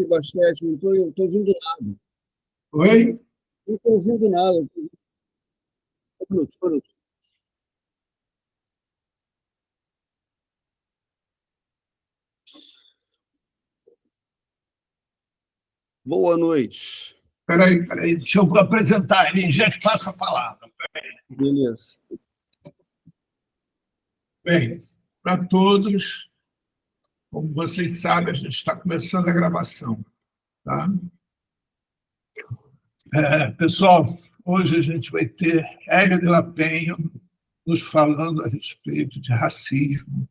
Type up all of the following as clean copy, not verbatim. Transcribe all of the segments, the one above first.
Basquete, não estou ouvindo nada. Oi? Não estou ouvindo nada. Um minuto, um minuto. Boa noite. Peraí, deixa eu apresentar ele, já te passo a palavra. Beleza. Bem, para todos, como vocês sabem, a gente está começando a gravação. Tá? Pessoal, hoje a gente vai ter Hélio de la Penha nos falando a respeito de racismo.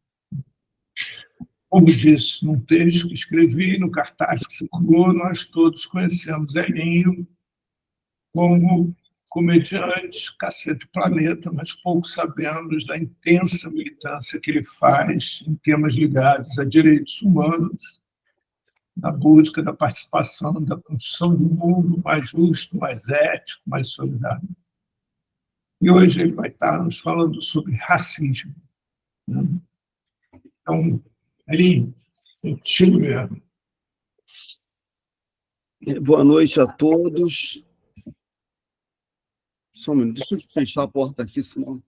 Como disse num texto que escrevi, no cartaz que circulou, nós todos conhecemos Helinho como comediante, Cacete Planeta, mas pouco sabemos da intensa militância que ele faz em temas ligados a direitos humanos, na busca da participação, da construção de um mundo mais justo, mais ético, mais solidário. E hoje ele vai estar nos falando sobre racismo. Né? Então, Helinho, contigo mesmo. Boa noite a todos. Só um minuto, deixa eu fechar a porta aqui, senão...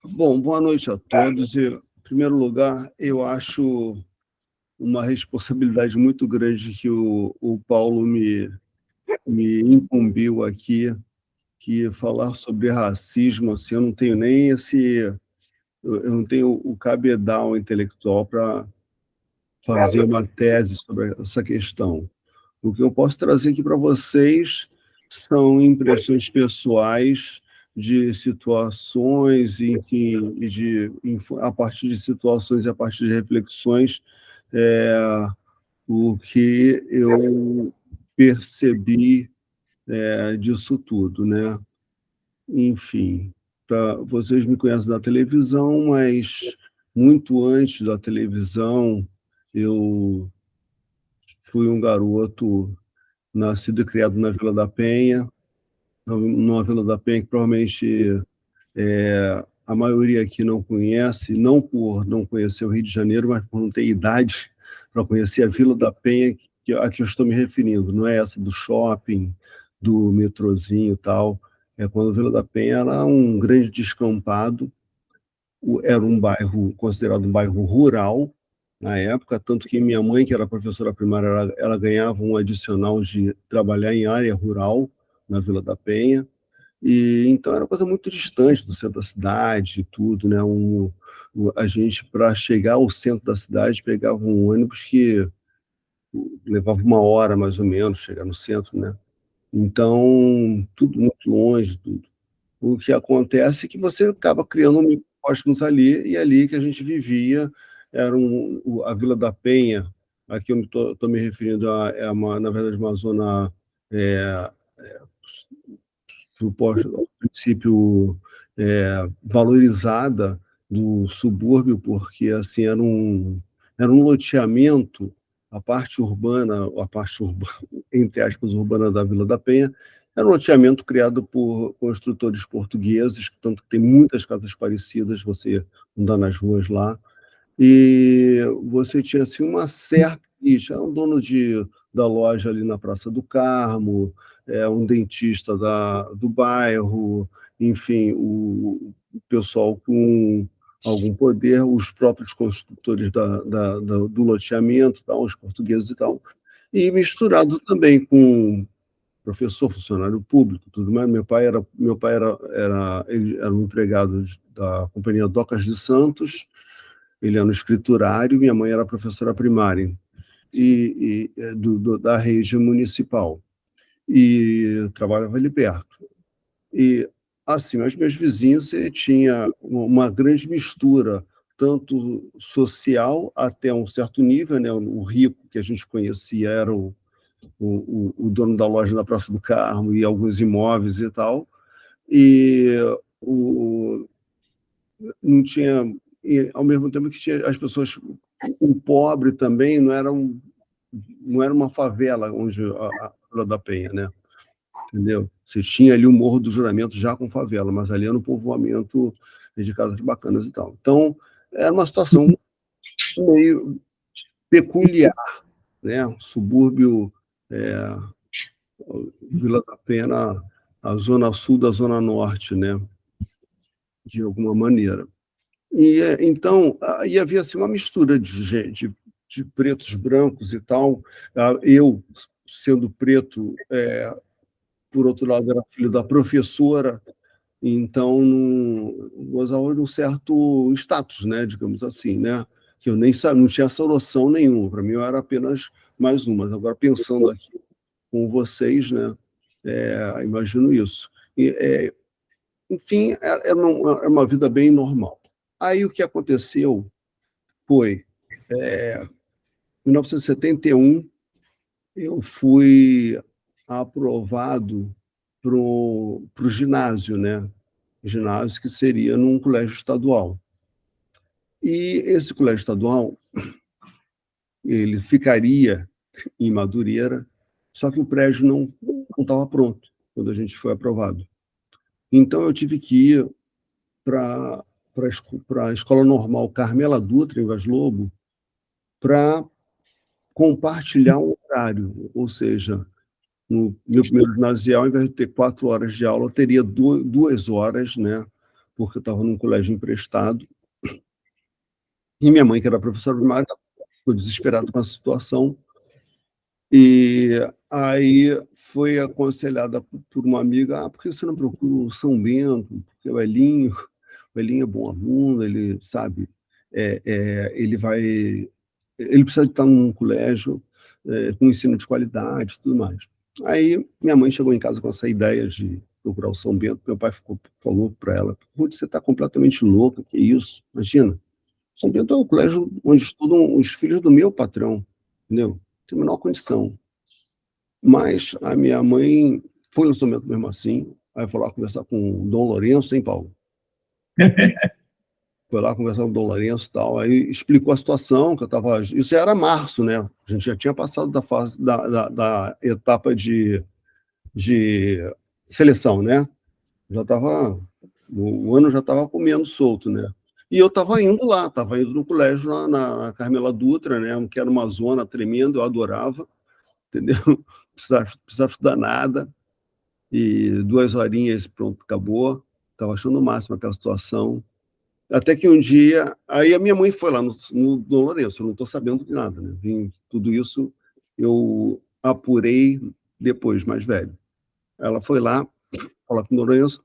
Bom, boa noite a todos. Em primeiro lugar, eu acho uma responsabilidade muito grande que o Paulo me incumbiu aqui, que falar sobre racismo, assim, eu não tenho nem eu não tenho o cabedal intelectual para fazer uma tese sobre essa questão. O que eu posso trazer aqui para vocês são impressões pessoais de situações, enfim, a partir de situações e a partir de reflexões, o que eu percebi disso tudo, né? Enfim, vocês me conhecem da televisão, mas muito antes da televisão, eu fui um garoto nascido e criado na Vila da Penha, numa Vila da Penha que provavelmente a maioria aqui não conhece, não por não conhecer o Rio de Janeiro, mas por não ter idade para conhecer a Vila da Penha a que eu estou me referindo. Não é essa do shopping, do metrozinho e tal. É quando a Vila da Penha era um grande descampado, era um bairro considerado um bairro rural na época, tanto que minha mãe, que era professora primária, ela ganhava um adicional de trabalhar em área rural na Vila da Penha. E então era uma coisa muito distante do centro da cidade e tudo, né? A gente, para chegar ao centro da cidade, pegava um ônibus que levava 1 hora, mais ou menos, chegar no centro, né? Então, tudo muito longe, tudo. O que acontece é que você acaba criando microcosmos ali, e ali que a gente vivia era a Vila da Penha, aqui eu estou me referindo na verdade, uma zona suposto, ao princípio, valorizada do subúrbio, porque assim era um loteamento, a parte urbana, entre aspas, urbana da Vila da Penha, era um loteamento criado por construtores portugueses, tanto que tem muitas casas parecidas, você andar nas ruas lá, e você tinha assim, uma certa niche, um dono da loja ali na Praça do Carmo, um dentista do bairro, enfim, o pessoal com algum poder, os próprios construtores do loteamento, tal, os portugueses e tal, e misturado também com professor, funcionário público, tudo mais. Ele era um empregado da Companhia Docas de Santos, ele era um escriturário, minha mãe era professora primária da rede municipal, e trabalhava ali perto. E, assim, os meus vizinhos tinha uma grande mistura, tanto social até um certo nível, né? O rico que a gente conhecia era o dono da loja na Praça do Carmo e alguns imóveis e tal, e não tinha, e, ao mesmo tempo que tinha as pessoas, o pobre também não era uma favela onde a Vila da Penha, né? entendeu? Você tinha ali o Morro do Juramento já com favela, mas ali era um povoamento de casas bacanas e tal. Então, era uma situação meio peculiar, né? Subúrbio, Vila da Pena, a zona sul da zona norte, né? De alguma maneira. E então aí havia assim, uma mistura de pretos, brancos e tal. Eu, sendo preto, por outro lado, era filho da professora, então gozava de um certo status, né, digamos assim, né, que eu nem sabia, não tinha essa noção nenhuma. Para mim, eu era apenas mais um. Mas agora, pensando aqui com vocês, né, imagino isso. Enfim, era uma vida bem normal. Aí o que aconteceu foi, em 1971, eu fui aprovado para o ginásio, né? Ginásio que seria num colégio estadual. E esse colégio estadual, ele ficaria em Madureira, só que o prédio não estava pronto quando a gente foi aprovado. Então eu tive que ir para a Escola Normal Carmela Dutra, em Vaz Lobo, para compartilhar um horário, ou seja, no meu primeiro ginasial, ao invés de ter 4 horas de aula, eu teria 2 horas, né? Porque eu estava num colégio emprestado. E minha mãe, que era professora primária, ficou desesperada com a situação. E aí foi aconselhada por uma amiga: por que você não procura o São Bento? Porque o Elinho é bom aluno, ele sabe, ele precisa estar num colégio com ensino de qualidade e tudo mais. Aí minha mãe chegou em casa com essa ideia de procurar o São Bento. Meu pai falou para ela: Ruth, você está completamente louca, que isso? Imagina, São Bento é o colégio onde estudam os filhos do meu patrão, entendeu? Não tem a menor condição. Mas a minha mãe foi no São Bento mesmo assim. Aí foi lá conversar com o Dom Lourenço, em Paulo. Foi lá conversar com o Dom Lourenço e tal, aí explicou a situação, que eu estava... Isso já era março, né? A gente já tinha passado da fase da etapa de seleção, né? Já estava... O ano já estava comendo solto, né? E eu estava indo lá, estava indo no colégio na Carmela Dutra, né? Que era uma zona tremenda, eu adorava, entendeu? Precisava estudar nada, e 2 horinhas, pronto, acabou. Estava achando o máximo aquela situação. Até que um dia, aí a minha mãe foi lá no Dom Lourenço, eu não estou sabendo de nada, né? Tudo isso eu apurei depois, mais velho. Ela foi lá falar com o Dom Lourenço,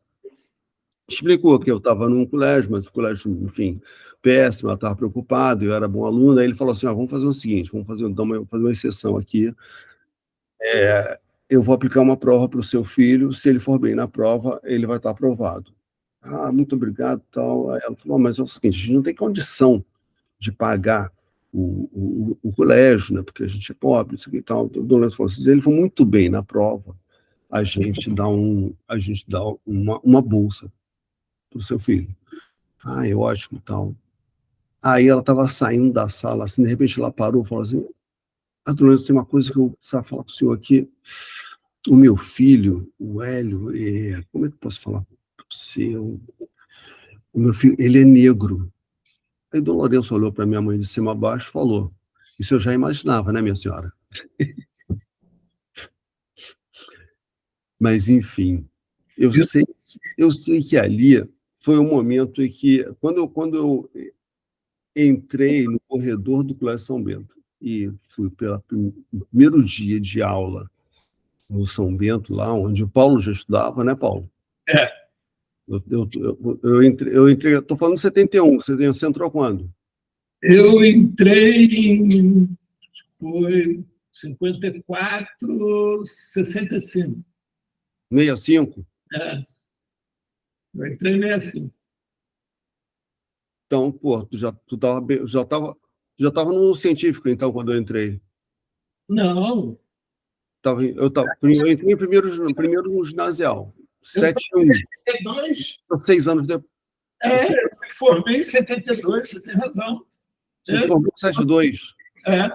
explicou que eu estava num colégio, mas o colégio, enfim, péssimo, ela estava preocupada, eu era bom aluno. Aí ele falou assim: vamos fazer o seguinte, vamos fazer uma exceção aqui. Eu vou aplicar uma prova para o seu filho, se ele for bem na prova, ele vai estar aprovado. Muito obrigado, tal. Aí ela falou: mas é o seguinte, a gente não tem condição de pagar o colégio, né, porque a gente é pobre, isso aqui e tal. O Dom Lourenço falou assim: ele foi muito bem na prova, a gente dá uma bolsa para o seu filho. É ótimo, tal. Aí ela estava saindo da sala, assim, de repente ela parou e falou assim: Dom Lourenço, tem uma coisa que eu precisava falar com o senhor aqui. O meu filho, o Hélio, como é que eu posso falar para você? O meu filho, ele é negro. Aí Dom Lourenço olhou para minha mãe de cima a baixo e falou: isso eu já imaginava, né, minha senhora? Mas, enfim, eu sei que ali foi um momento em que, quando eu entrei no corredor do Colégio São Bento e fui pelo primeiro dia de aula no São Bento, lá onde o Paulo já estudava, né, Paulo? Eu entrei, estou falando em 71, você entrou quando? Eu entrei em 54, 65. 65? Eu entrei em 65. Então, pô, já estava no científico, então, quando eu entrei. Não. Eu entrei primeiro no ginasial, 71. 72? 6 anos depois. Eu me formei em 72, você tem razão. Você se formou em 72? É.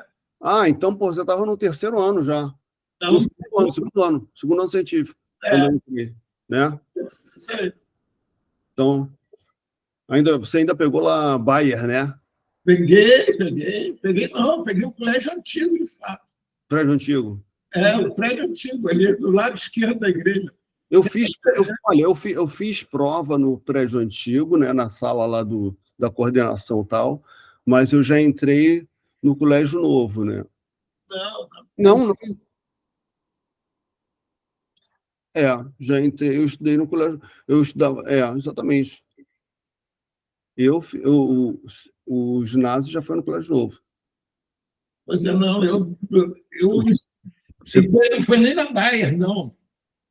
Então, pô, você estava no terceiro ano já. Não. No segundo ano científico. quando eu entrei, né? Isso aí. Então, você ainda pegou lá Bayer, né? Peguei, não, peguei o colégio antigo, de fato. Prédio antigo. O prédio antigo, ali do lado esquerdo da igreja. Olha, eu fiz prova no prédio antigo, né, na sala lá da coordenação e tal, mas eu já entrei no colégio novo, né? Não, Não, já entrei, eu estudei no colégio, eu estudava, exatamente. O ginásio já foi no colégio novo. pois é, não, Você, não foi nem na Bayer, não.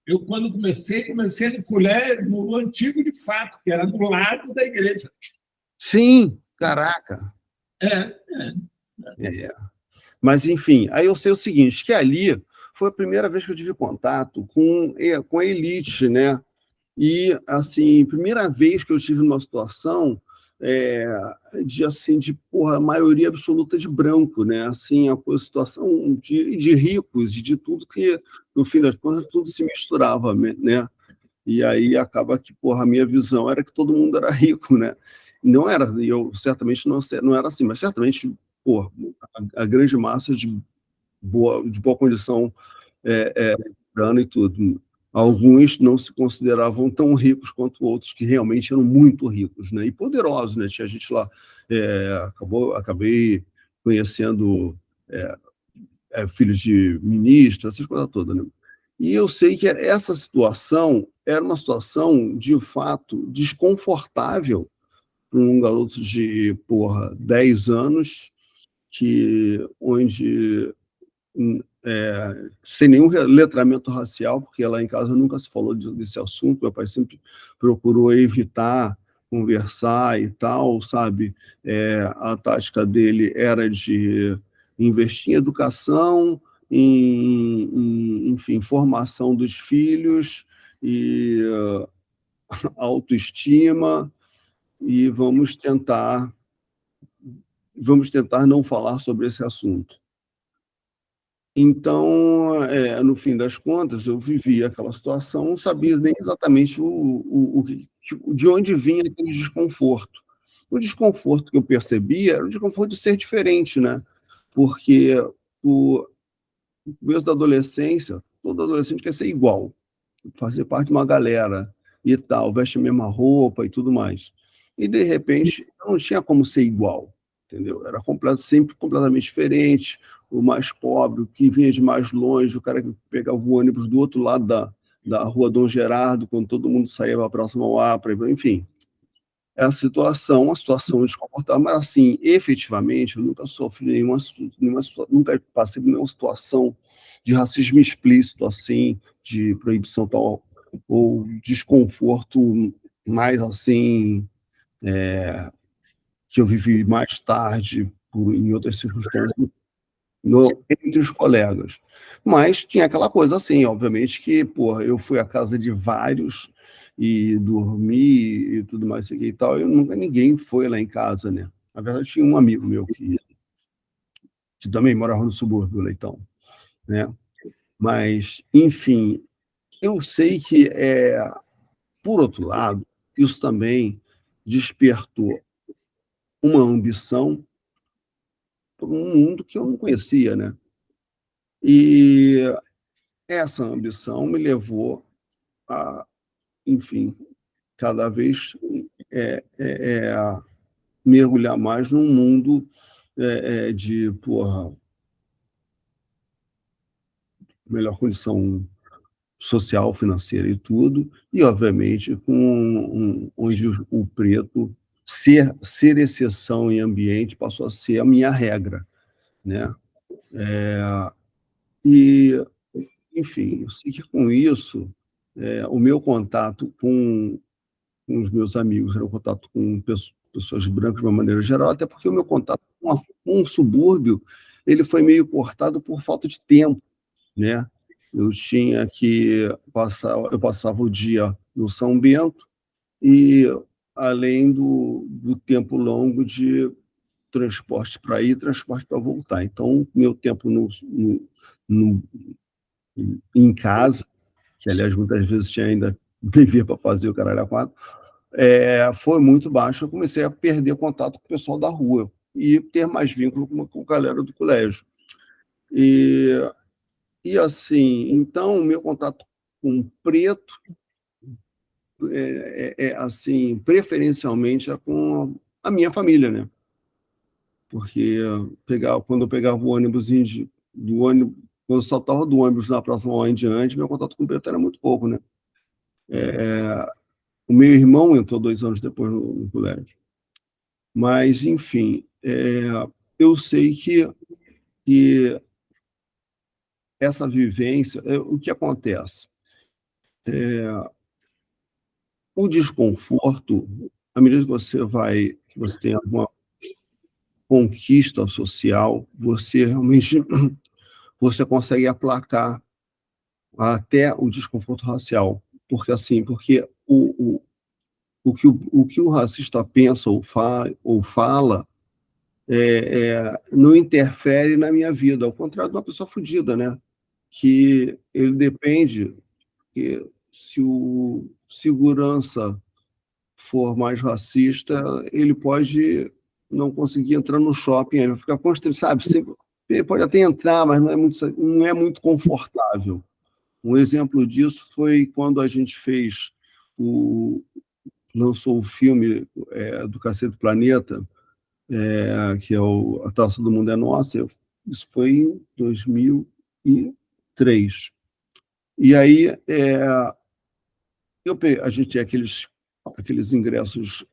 Eu, quando comecei no colégio, no antigo de fato, que era do lado da igreja. sim, caraca. É. É. Mas, enfim, aí eu sei o seguinte, que ali foi a primeira vez que eu tive contato com a elite, né? E, assim, primeira vez que eu tive uma situação é, de porra, maioria absoluta de branco, né? Assim, a situação de ricos e de tudo que, no fim das contas, tudo se misturava, né? E aí acaba que, porra, a minha visão era que todo mundo era rico, né? Não era, eu certamente não era assim, mas certamente, porra, a grande massa de boa condição grana e tudo. Alguns não se consideravam tão ricos quanto outros, que realmente eram muito ricos, né? E poderosos, né? Tinha gente lá, acabei conhecendo filhos de ministros, essas coisas todas, né? E eu sei que essa situação era uma situação, de fato, desconfortável para um garoto de, porra, 10 anos, onde sem nenhum letramento racial, porque lá em casa nunca se falou desse assunto, meu pai sempre procurou evitar conversar e tal, sabe? A tática dele era de investir em educação, enfim, formação dos filhos e autoestima, e vamos tentar não falar sobre esse assunto. Então, no fim das contas, eu vivi aquela situação, não sabia nem exatamente de onde vinha aquele desconforto. O desconforto que eu percebia era o desconforto de ser diferente, né? Porque o começo da adolescência, todo adolescente quer ser igual, fazer parte de uma galera e tal, veste a mesma roupa e tudo mais. E, de repente, não tinha como ser igual, entendeu? Era sempre completamente diferente, o mais pobre, o que vinha de mais longe, o cara que pegava o ônibus do outro lado da rua Dom Gerardo, quando todo mundo saía para a próxima Mauá, enfim. É uma situação desconfortável, mas, assim, efetivamente, eu nunca sofri nunca passei por nenhuma situação de racismo explícito, assim, de proibição tal, ou desconforto mais, assim, que eu vivi mais tarde, em outras circunstâncias, entre os colegas. Mas tinha aquela coisa assim, obviamente, que, porra, eu fui à casa de vários e dormi e tudo mais e tal, ninguém foi lá em casa, né? Na verdade, tinha um amigo meu que também morava no subúrbio do Leitão, né? Mas, enfim, eu sei que, por outro lado, isso também despertou uma ambição por um mundo que eu não conhecia, né? E essa ambição me levou a, enfim, cada vez mergulhar mais num mundo de, porra, melhor condição social, financeira e tudo, e, obviamente, onde o preto ser exceção em ambiente passou a ser a minha regra, né? E, enfim, eu sei que com isso, o meu contato com os meus amigos, era um contato com pessoas brancas de uma maneira geral, até porque o meu contato com um subúrbio ele foi meio cortado por falta de tempo, né? Eu passava o dia no São Bento e, além do tempo longo de transporte para ir, transporte para voltar. Então, meu tempo em casa que, aliás, muitas vezes tinha ainda devia para fazer o caralho a quatro, foi muito baixo. Eu comecei a perder contato com o pessoal da rua e ter mais vínculo com a galera do colégio. E assim, então, o meu contato com preto assim, preferencialmente é com a minha família, né? Porque quando eu pegava o ônibus do ônibus, quando eu saltava do ônibus na próxima hora em diante, meu contato com o preto era muito pouco, né? O meu irmão entrou 2 anos depois no colégio. Mas, enfim, eu sei que essa vivência, o que acontece? O desconforto, à medida que você tem alguma conquista social, você realmente você consegue aplacar até o desconforto racial, porque o que o racista pensa ou fala não interfere na minha vida, ao contrário de uma pessoa fodida, né? Que ele depende que se o segurança for mais racista, ele pode não conseguir entrar no shopping, ele vai ficar constrangido, sabe? Ele pode até entrar, mas não é muito confortável. Um exemplo disso foi quando a gente lançou o filme do Cacete Planeta, que é A Taça do Mundo é Nossa. Isso foi em 2003. E aí a gente tinha aqueles ingressos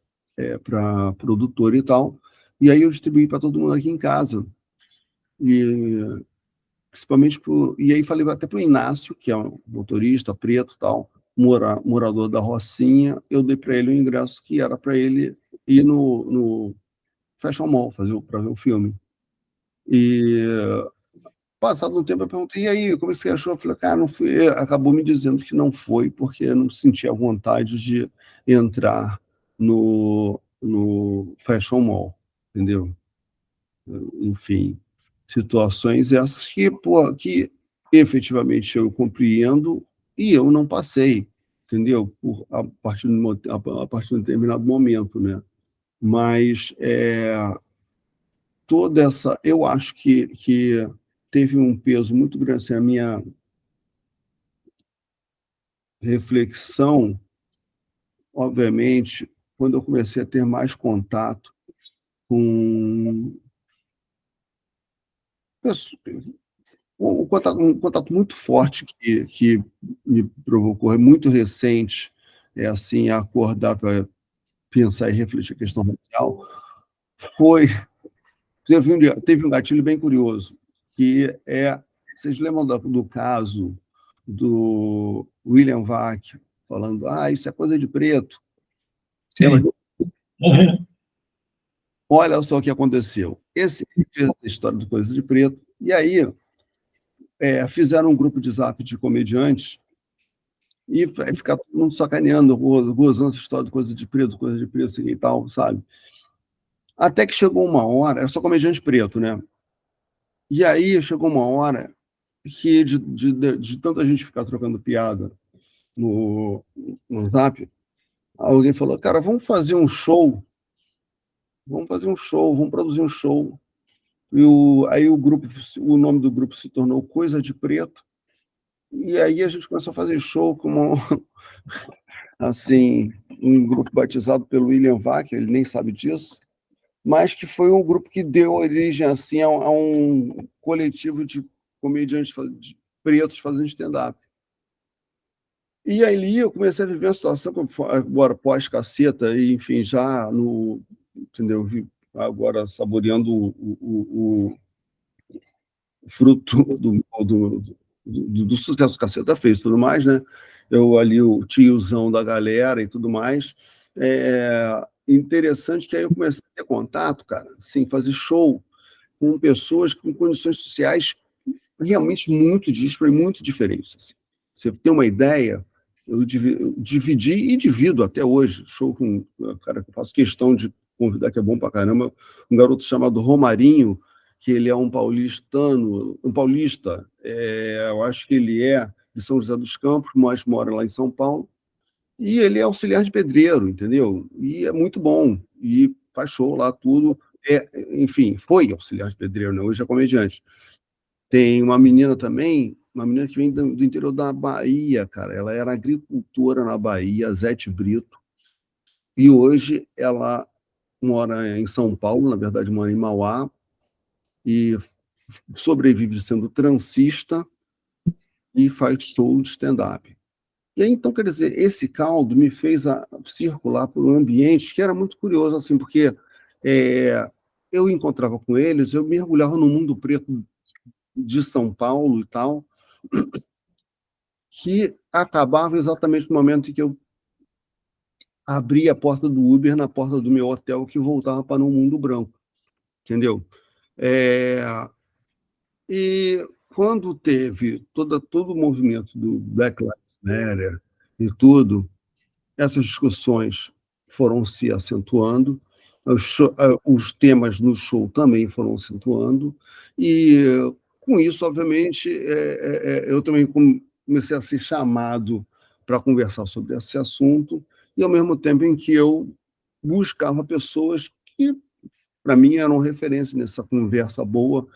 para produtor e tal, e aí eu distribuí para todo mundo aqui em casa. E principalmente e aí falei até para o Inácio, que é um motorista preto, tal, morador da Rocinha. Eu dei para ele um ingresso que era para ele ir no Fashion Mall para ver o filme. E passado um tempo eu perguntei: e aí, como é que você achou? Eu falei: cara, não fui. Acabou me dizendo que não foi porque eu não sentia vontade de entrar no Fashion Mall, entendeu? Enfim, situações essas que efetivamente eu compreendo e eu não passei, entendeu? A partir de um determinado momento, né? Mas eu acho que teve um peso muito grande assim, a minha reflexão, obviamente, quando eu comecei a ter mais contato com um contato muito forte que me provocou, é muito recente, assim, acordar para pensar e refletir a questão racial, foi teve um gatilho bem curioso, que vocês lembram do caso do William Vac falando: isso é coisa de preto. Sim. Olha só o que aconteceu. Essa história de coisa de preto. E aí fizeram um grupo de zap de comediantes e ficar todo mundo sacaneando, gozando essa história de coisa de preto, assim, e tal, sabe? Até que chegou uma hora, era só comediante preto, né? E aí chegou uma hora que, de tanta gente ficar trocando piada no Zap, alguém falou: cara, vamos fazer um show, vamos produzir um show. Aí o nome do grupo se tornou Coisa de Preto, e aí a gente começou a fazer show como assim, um grupo batizado pelo William Vac, ele nem sabe disso, mas que foi um grupo que deu origem assim a um coletivo de comediantes pretos fazendo stand-up. E aí eu comecei a viver uma situação, agora pós-caceta, e enfim, já entendeu? Agora saboreando o fruto do sucesso que a Caceta fez e tudo mais, né? Eu ali, o tiozão da galera e tudo mais. Interessante que aí eu comecei a ter contato, cara, assim, fazer show com pessoas com condições sociais realmente muito díspares e muito diferentes. Assim. Você tem uma ideia, eu dividi e divido até hoje show com cara que eu faço questão de convidar, que é bom pra caramba, um garoto chamado Romarinho, que ele é um paulista, eu acho que ele é de São José dos Campos, mas mora lá em São Paulo, e ele é auxiliar de pedreiro, entendeu? E é muito bom, e faz show lá, tudo. Enfim, foi auxiliar de pedreiro, né? Hoje é comediante. Tem uma menina também, uma menina que vem do interior da Bahia, cara. Ela era agricultora na Bahia, Zete Brito, e hoje ela mora em São Paulo, na verdade mora em Mauá, e sobrevive sendo transista e faz show de stand-up. E aí, então, quer dizer, esse caldo me fez circular por um ambiente que era muito curioso, assim, porque eu encontrava com eles, eu mergulhava no mundo preto de São Paulo e tal, que acabava exatamente no momento em que eu abria a porta do Uber na porta do meu hotel, que voltava para um mundo branco, entendeu? É, e quando teve todo o movimento do Black Lives Matter e tudo, essas discussões foram se acentuando, os temas no show também foram acentuando, e com isso, obviamente, eu também comecei a ser chamado para conversar sobre esse assunto, e ao mesmo tempo em que eu buscava pessoas que, para mim, eram referência nessa conversa boa,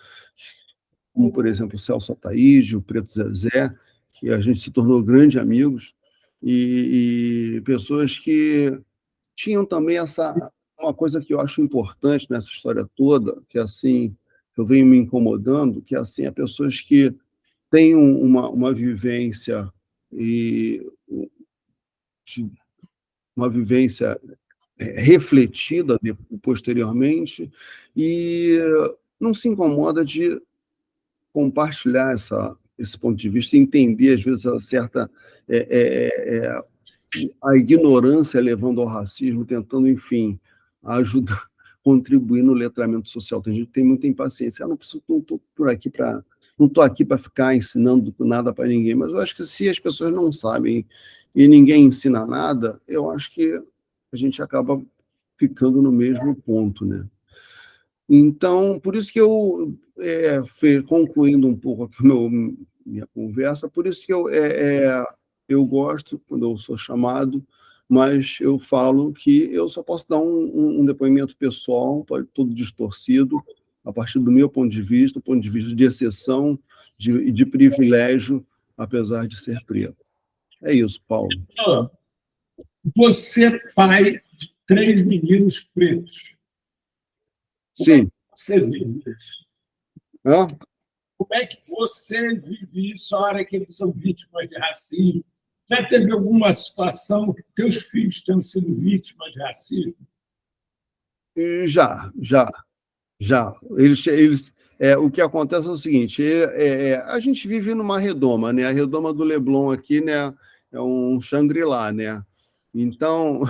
como, por exemplo, o Celso Ataíde, o Preto Zezé, que a gente se tornou grandes amigos, e pessoas que tinham também uma coisa que eu acho importante nessa história toda, que assim eu venho me incomodando, que assim é pessoas que têm uma vivência e uma vivência refletida posteriormente e não se incomoda de compartilhar esse ponto de vista e entender, às vezes, a certa a ignorância levando ao racismo, tentando, enfim, ajudar, contribuir no letramento social. Tem gente que tem muita impaciência. Eu não estou por aqui para, não estou aqui para ficar ensinando nada para ninguém, mas eu acho que se as pessoas não sabem e ninguém ensina nada, eu acho que a gente acaba ficando no mesmo ponto, né? Então, por isso que eu, concluindo um pouco aqui minha conversa, por isso que eu gosto quando eu sou chamado, mas eu falo que eu só posso dar um depoimento pessoal, todo distorcido, a partir do meu ponto de vista de exceção e de privilégio, apesar de ser preto. É isso, Paulo. Você é pai de 3 meninos pretos. Sim. Você vive isso? Hã? Como é que você vive isso a hora que eles são vítimas de racismo? Já teve alguma situação que teus filhos tenham sido vítimas de racismo? Já. O que acontece é o seguinte: a gente vive numa redoma, né? A redoma do Leblon aqui, né? É um Shangri-La, né? Então,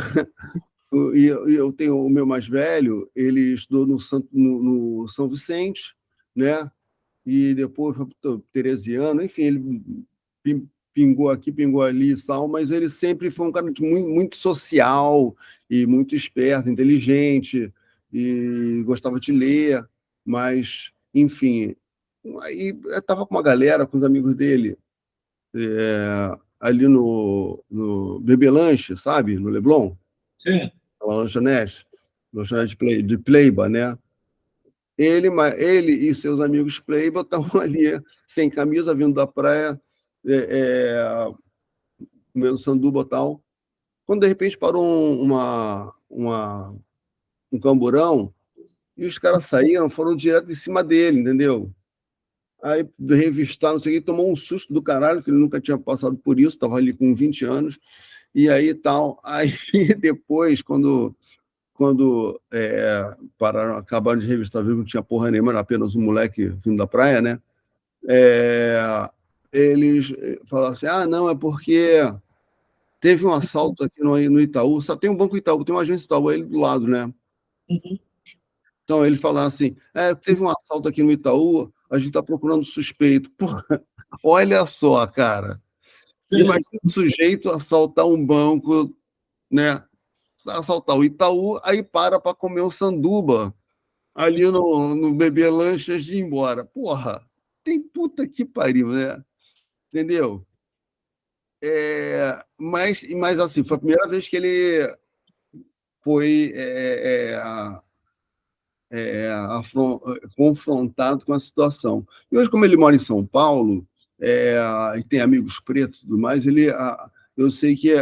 eu tenho o meu mais velho, ele estudou no São Vicente, né? E depois foi para o Teresiano, enfim, ele pingou aqui, pingou ali e tal, mas ele sempre foi um cara muito, muito social e muito esperto, inteligente, e gostava de ler, mas, enfim, aí eu estava com uma galera, com os amigos dele, ali no Bebê Lanche, sabe, no Leblon, Sim. uma lanchonete de Pleiba, né? Ele e seus amigos Playboy estavam ali sem camisa, vindo da praia, comendo sanduba e tal. Quando, de repente, parou um camburão e os caras saíram, foram direto em cima dele, entendeu? Aí, revistar, não sei o que, tomou um susto do caralho, que ele nunca tinha passado por isso, estava ali com 20 anos, e aí tal. Aí, depois, quando acabaram de revistar, viu que não tinha porra nenhuma, era apenas um moleque vindo da praia, né? Eles falaram assim: não, é porque teve um assalto aqui no Itaú, só tem um Banco Itaú, tem uma agência Itaú aí do lado, né? Uhum. Então, ele falaram assim: teve um assalto aqui no Itaú, a gente está procurando suspeito. Porra, olha só, cara. Sim. Imagina o sujeito assaltar um banco, né? Assaltar o Itaú, aí para comer um sanduba ali no Bebê Lanche antes de ir embora. Porra, tem puta que pariu, né? Entendeu? mas assim, foi a primeira vez que ele foi confrontado com a situação. E hoje, como ele mora em São Paulo, e tem amigos pretos e tudo mais, eu sei que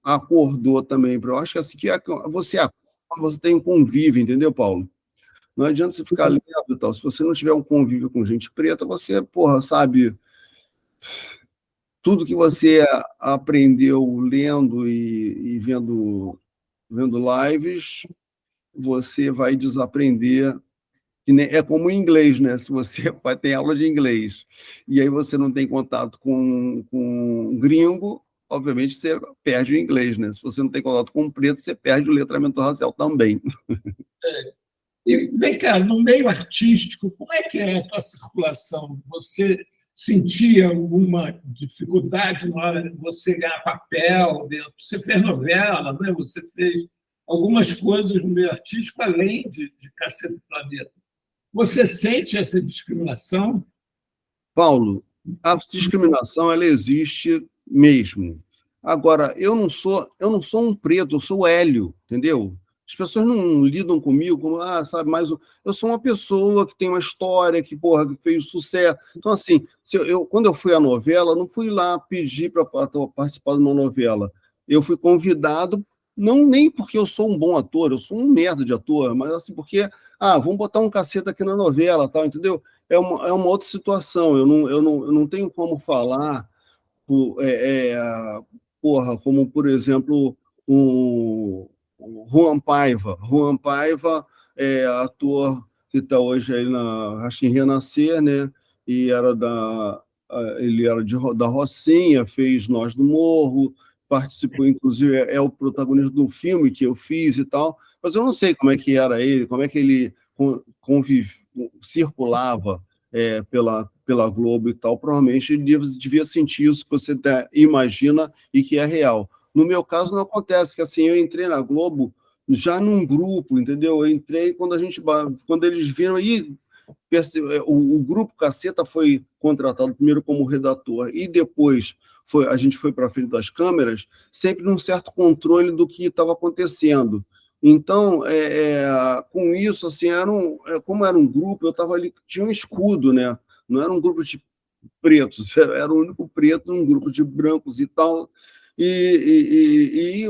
acordou também. Eu acho que assim, você tem um convívio, entendeu, Paulo? Não adianta você ficar lendo e tal. Se você não tiver um convívio com gente preta, você, porra, sabe, tudo que você aprendeu lendo e vendo lives, você vai desaprender. É como o inglês, né? Se você vai ter aula de inglês e aí você não tem contato com um gringo, obviamente você perde o inglês, né? Se você não tem contato com um preto, você perde o letramento racial também. E vem cá, no meio artístico, como é que é a tua circulação? Você sentia alguma dificuldade na hora de você ganhar papel dentro? Você fez novela, né? Você fez algumas coisas no meio artístico, além de Cacete do Planeta. Você sente essa discriminação? Paulo, a discriminação ela existe mesmo. Agora, eu não sou um preto, eu sou o Hélio, entendeu? As pessoas não lidam comigo como, sabe, eu sou uma pessoa que tem uma história, que, porra, que fez sucesso. Então, assim, quando eu fui à novela, não fui lá pedir para participar de uma novela. Eu fui convidado, não nem porque eu sou um bom ator, eu sou um merda de ator, mas assim, porque, vamos botar um cacete aqui na novela, tal, entendeu? É uma outra situação. Eu não tenho como falar, porra, como, por exemplo, o Juan Paiva. Juan Paiva é ator que está hoje aí acho que em Renascer, né? E ele era da Rocinha, fez Nós do Morro, participou, inclusive, é o protagonista do filme que eu fiz e tal, mas eu não sei como é que era ele, como é que ele circulava pela Globo e tal. Provavelmente ele devia sentir isso que você imagina e que é real. No meu caso, não acontece, que assim, eu entrei na Globo já num grupo, entendeu? Eu entrei quando eles viram aí, o grupo Caceta foi contratado primeiro como redator e depois a gente foi para frente das câmeras, sempre num certo controle do que estava acontecendo. Então, com isso, assim, como era um grupo, eu estava ali, tinha um escudo, né? Não era um grupo de pretos, era o único preto num grupo de brancos e tal, e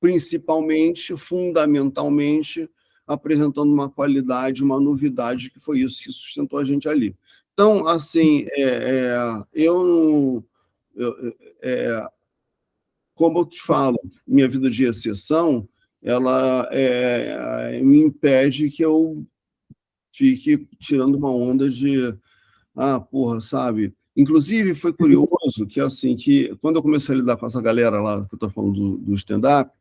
principalmente, fundamentalmente, apresentando uma qualidade, uma novidade, que foi isso que sustentou a gente ali. Então, assim, como eu te falo, minha vida de exceção, ela me impede que eu fique tirando uma onda de, porra, sabe? Inclusive, foi curioso que, assim, que quando eu comecei a lidar com essa galera lá, que eu estou falando do stand-up,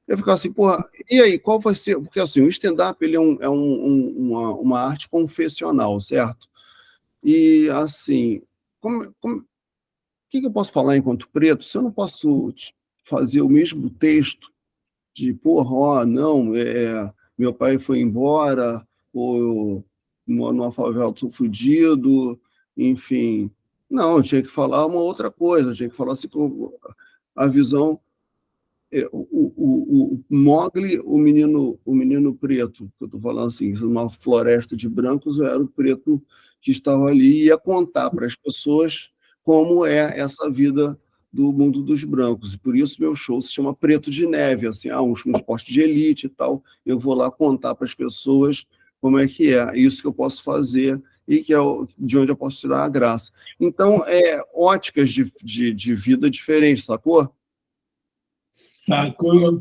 eu ficava assim, porra, e aí, qual vai ser? Porque, assim, o stand-up ele uma arte confessional, certo? E, assim, o que eu posso falar enquanto preto se eu não posso fazer o mesmo texto de, porra, não, meu pai foi embora, ou eu moro numa favela, sou fudido, enfim. Não, eu tinha que falar uma outra coisa, eu tinha que falar assim, a visão. O Mowgli, o menino preto, que eu estou falando assim, uma floresta de brancos, eu era o preto que estava ali e ia contar para as pessoas como é essa vida do mundo dos brancos. E por isso meu show se chama Preto de Neve, assim, um esporte de elite e tal. Eu vou lá contar para as pessoas como é que é, isso que eu posso fazer e que de onde eu posso tirar a graça. Então, óticas de vida diferentes, sacou? Sacou?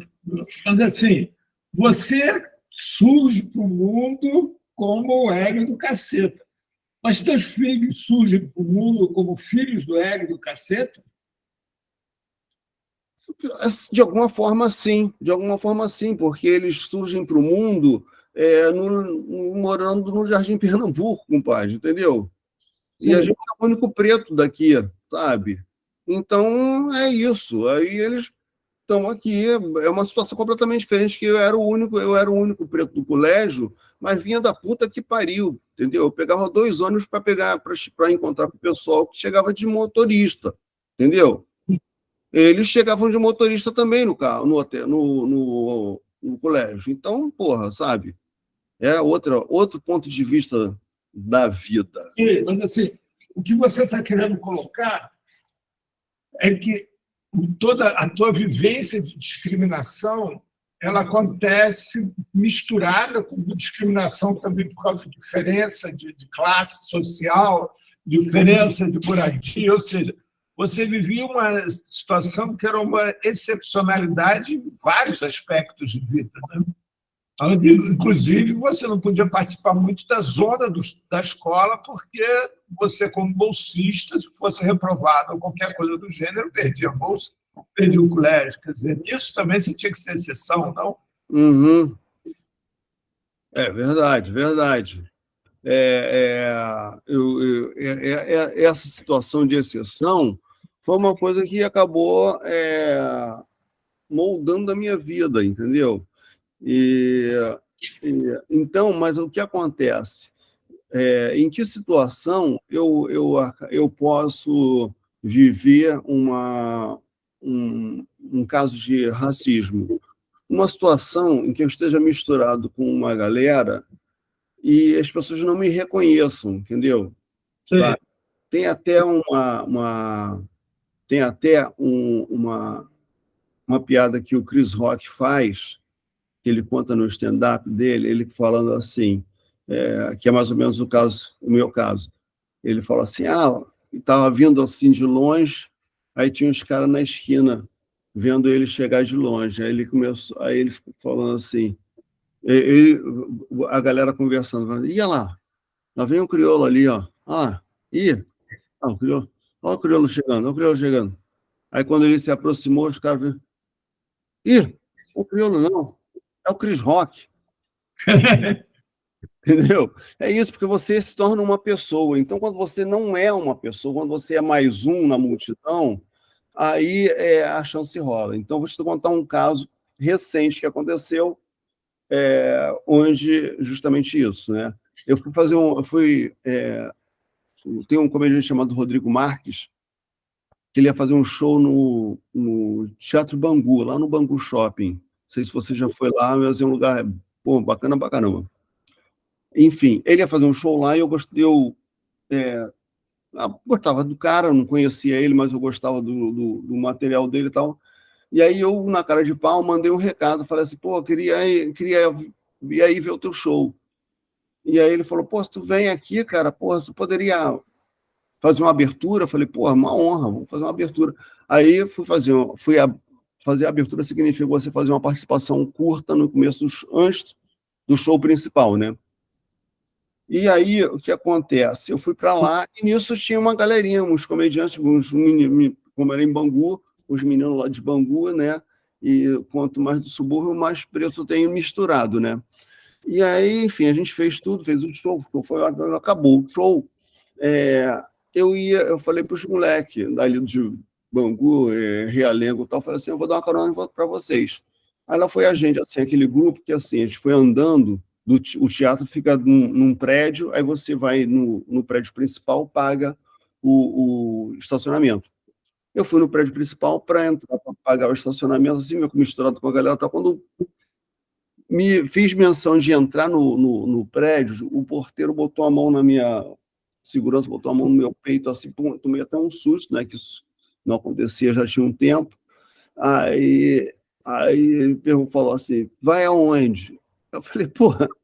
Mas, assim, você surge para o mundo como o Hélio do Caceta. Mas teus filhos surgem para o mundo como filhos do Hélio do Caceta? De alguma forma sim, porque eles surgem para o mundo morando no Jardim Pernambuco, compadre, entendeu? E a Sim. gente é o único preto daqui, sabe? Então é isso. Aí eles estão aqui, é uma situação completamente diferente, que eu era o único preto do colégio, mas vinha da puta que pariu, entendeu? Eu pegava 2 ônibus para encontrar com o pessoal que chegava de motorista. entendeu? Eles chegavam de motorista também no carro, no hotel, no colégio. Então, porra, sabe? É outro ponto de vista da vida. Sim, mas assim, o que você está querendo colocar é que toda a tua vivência de discriminação ela acontece misturada com discriminação também por causa de diferença de classe social, diferença de moradia, ou seja, você vivia uma situação que era uma excepcionalidade em vários aspectos de vida, né? Onde, inclusive, você não podia participar muito da zona da escola, porque você, como bolsista, se fosse reprovado ou qualquer coisa do gênero, perdia a bolsa, perdia o colégio. Quer dizer, nisso também você tinha que ser exceção, não? Uhum. É verdade, verdade. Essa situação de exceção foi uma coisa que acabou moldando a minha vida, entendeu? E, então, mas o que acontece? Em que situação eu posso viver um caso de racismo? Uma situação em que eu esteja misturado com uma galera e as pessoas não me reconheçam, entendeu? Tá? Tem até tem até uma piada que o Chris Rock faz, que ele conta no stand-up dele, ele falando assim, que é mais ou menos o meu caso. Ele fala assim, estava vindo assim de longe, aí tinha uns caras na esquina vendo ele chegar de longe. Aí ele ficou falando assim, ele, a galera conversando, falando, ia lá vem um crioulo ali, ó. O crioulo, ó o crioulo chegando, ó o crioulo chegando. Aí quando ele se aproximou, os caras viram, o crioulo não, é o Chris Rock. Entendeu? É isso, porque você se torna uma pessoa. Então, quando você não é uma pessoa, quando você é mais um na multidão, aí a chance rola. Então, vou te contar um caso recente que aconteceu, onde justamente isso, né? Eu fui fazer tem um comediante chamado Rodrigo Marques, que ele ia fazer um show no Teatro Bangu, lá no Bangu Shopping. Não sei se você já foi lá, mas é um lugar bacana pra caramba. Enfim, ele ia fazer um show lá e gostava do cara, não conhecia ele, mas eu gostava do material dele e tal. E aí eu, na cara de pau, mandei um recado, falei assim, queria ir aí ver o teu show. E aí ele falou, se tu vem aqui, cara, tu poderia fazer uma abertura? Eu falei, uma honra, vamos fazer uma abertura. Aí fazer a abertura significa você fazer uma participação curta no começo, antes do show principal, né? E aí, o que acontece? Eu fui para lá e nisso tinha uma galerinha, uns comediantes, como era em Bangu, os meninos lá de Bangu, né? E quanto mais do subúrbio, mais preto tem misturado, né? E aí, enfim, a gente fez tudo, fez o show, acabou o show. Eu falei para os moleques dali de Bangu, Realengo e tal, falei assim, eu vou dar uma carona para vocês. Aí lá foi a gente, assim, aquele grupo que assim, a gente foi andando, o teatro fica num prédio, aí você vai no prédio principal, paga o estacionamento. Eu fui no prédio principal para entrar, para pagar o estacionamento, assim, misturado com a galera. Tá? Quando me fiz menção de entrar no prédio, o porteiro botou a mão na minha segurança, botou a mão no meu peito, assim, tomei até um susto, né, que isso não acontecia já tinha um tempo. Aí ele falou assim, vai aonde? Eu falei,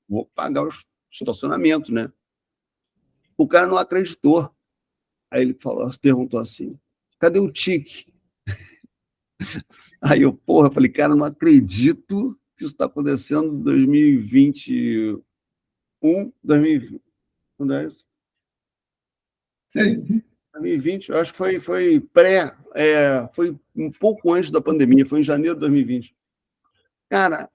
vou pagar o estacionamento, né? O cara não acreditou. Aí ele perguntou assim, cadê o tique? Aí eu, falei, cara, não acredito que isso está acontecendo em 2021, 2020. Quando é isso? Sim. 2020, eu acho que foi foi um pouco antes da pandemia, foi em janeiro de 2020. Cara,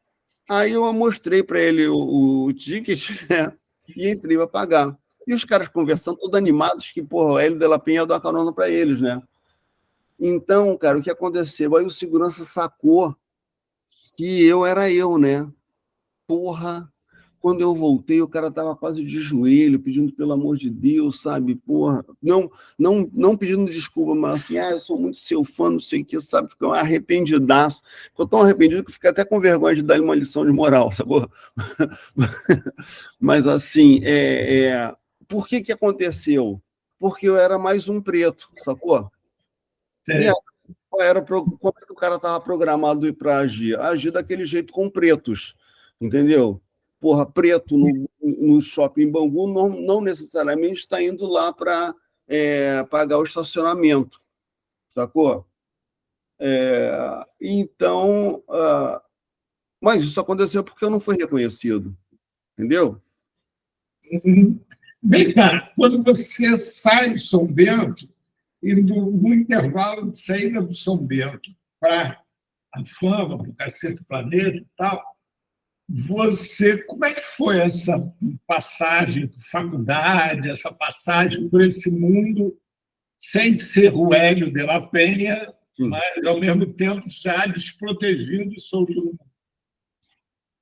aí eu mostrei para ele o ticket, né, e entrei para pagar. E os caras conversando, todos animados, que, o Hélio de la Penha ia dar carona para eles, né? Então, cara, o que aconteceu? Aí o segurança sacou que eu era eu, né? quando eu voltei, o cara estava quase de joelho, pedindo pelo amor de Deus, sabe? Porra, não pedindo desculpa, mas assim, eu sou muito seu fã, não sei o que, sabe? Ficou arrependidaço. Ficou tão arrependido que fica até com vergonha de dar uma lição de moral, sacou? Mas assim, por que aconteceu? Porque eu era mais um preto, sacou? E aí, como é que o cara estava programado para agir? Agir daquele jeito com pretos, entendeu? Porra, preto no shopping Bangu não necessariamente está indo lá para pagar o estacionamento, sacou? Então, mas isso aconteceu porque eu não fui reconhecido, entendeu? Bem, cá, quando você sai de São Bento, e no intervalo de saída do São Bento para a Fama, para o Cacete Planeta e tal, como é que foi essa passagem por faculdade, essa passagem por esse mundo, sem ser o Hélio de la Penha, mas, ao mesmo tempo, já desprotegido sobre o mundo?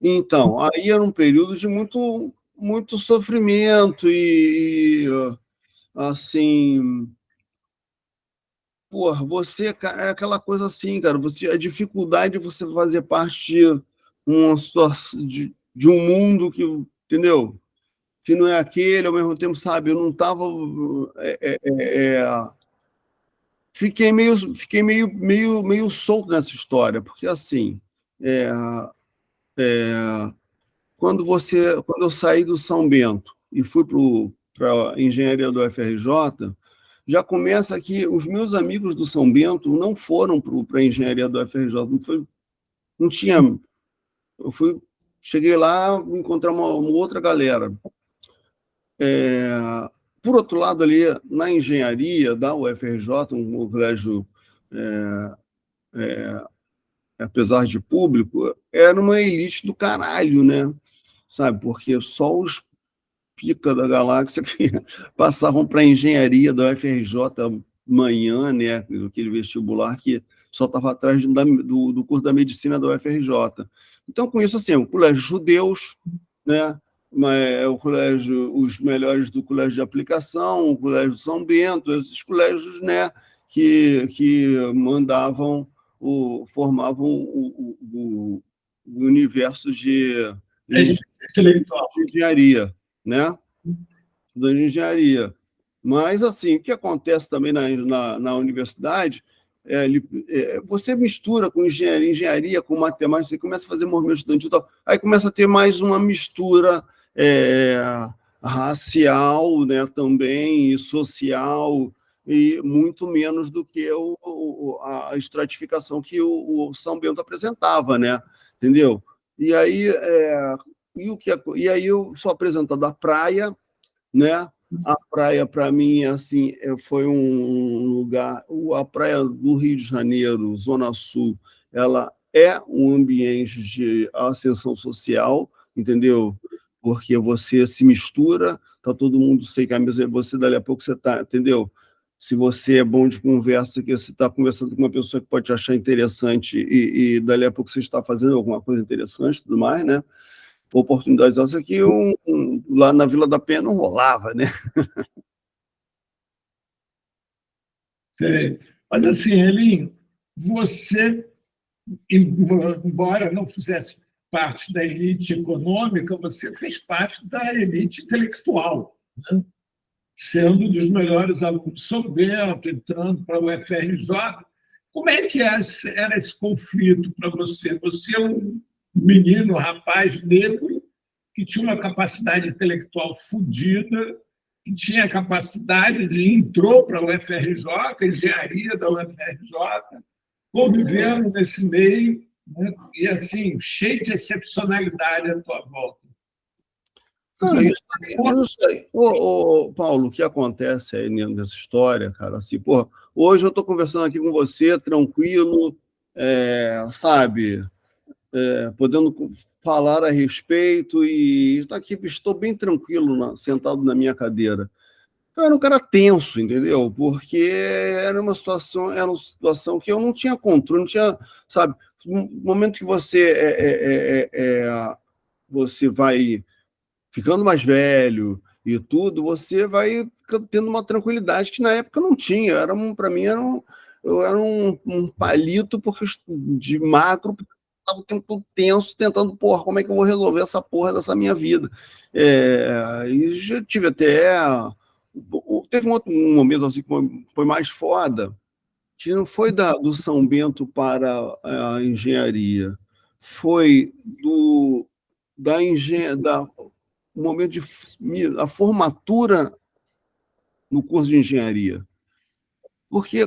Então, aí era um período de muito sofrimento e assim, porra, é aquela coisa assim, cara, a dificuldade de você fazer parte de uma situação, de um mundo que, entendeu? Que não é aquele, ao mesmo tempo, sabe, eu não estava... fiquei meio solto nessa história, porque assim, é, quando eu saí do São Bento e fui para a engenharia do UFRJ, já começa que os meus amigos do São Bento não foram para a engenharia do UFRJ, não tinha. Cheguei lá, encontrar uma outra galera. Por outro lado, ali na engenharia da UFRJ, um colégio, apesar de público, era uma elite do caralho, né? Sabe? Porque só os pica da galáxia que passavam para a engenharia da UFRJ manhã, né, aquele vestibular que só estava atrás do curso da medicina da UFRJ. Então, com isso, assim, o colégio judeus, né, os melhores do colégio de aplicação, o colégio de São Bento, esses colégios, né, que formavam o universo de engenharia, né? Estudando engenharia. Mas, assim, o que acontece também na universidade, você mistura com engenharia, com matemática, você começa a fazer movimento estudantil, aí começa a ter mais uma mistura racial, né, também, e social, e muito menos do que a estratificação que o São Bento apresentava, né? Entendeu? E aí, e aí eu sou apresentado à praia, né? A praia, para mim, assim, foi um lugar... A praia do Rio de Janeiro, Zona Sul, ela é um ambiente de ascensão social, entendeu? Porque você se mistura, tá todo mundo sem camisa, você dali a pouco você está, entendeu? Se você é bom de conversa, que você está conversando com uma pessoa que pode te achar interessante e dali a pouco você está fazendo alguma coisa interessante, tudo mais, né? Oportunidades essas que lá na Vila da Penha não rolava, né? Sei. Mas, assim, Elinho, você, embora não fizesse parte da elite econômica, você fez parte da elite intelectual, né? Sendo um dos melhores alunos de São Bento, entrando para o UFRJ. Como é que era esse conflito para você? Você é um menino, um rapaz negro, que tinha uma capacidade intelectual fodida, que tinha capacidade de entrou para a UFRJ, a engenharia da UFRJ, convivendo nesse meio, né? E assim, cheio de excepcionalidade à tua volta. Eu não sei. Paulo, o que acontece aí nessa história, cara, assim, porra, hoje eu estou conversando aqui com você, tranquilo, sabe, podendo falar a respeito e tá aqui, estou bem tranquilo, sentado na minha cadeira. Eu era um cara tenso, entendeu? Porque era uma situação que eu não tinha controle, não tinha, sabe, no momento que você vai ficando mais velho e tudo, você vai tendo uma tranquilidade que na época não tinha. Para mim, eu era um palito de magro, porque estava o tempo todo tenso, tentando, porra, como é que eu vou resolver essa porra dessa minha vida? E já tive até... Teve um momento assim que foi mais foda, que não foi do São Bento para a engenharia, foi da engenharia, o momento a formatura no curso de engenharia. Porque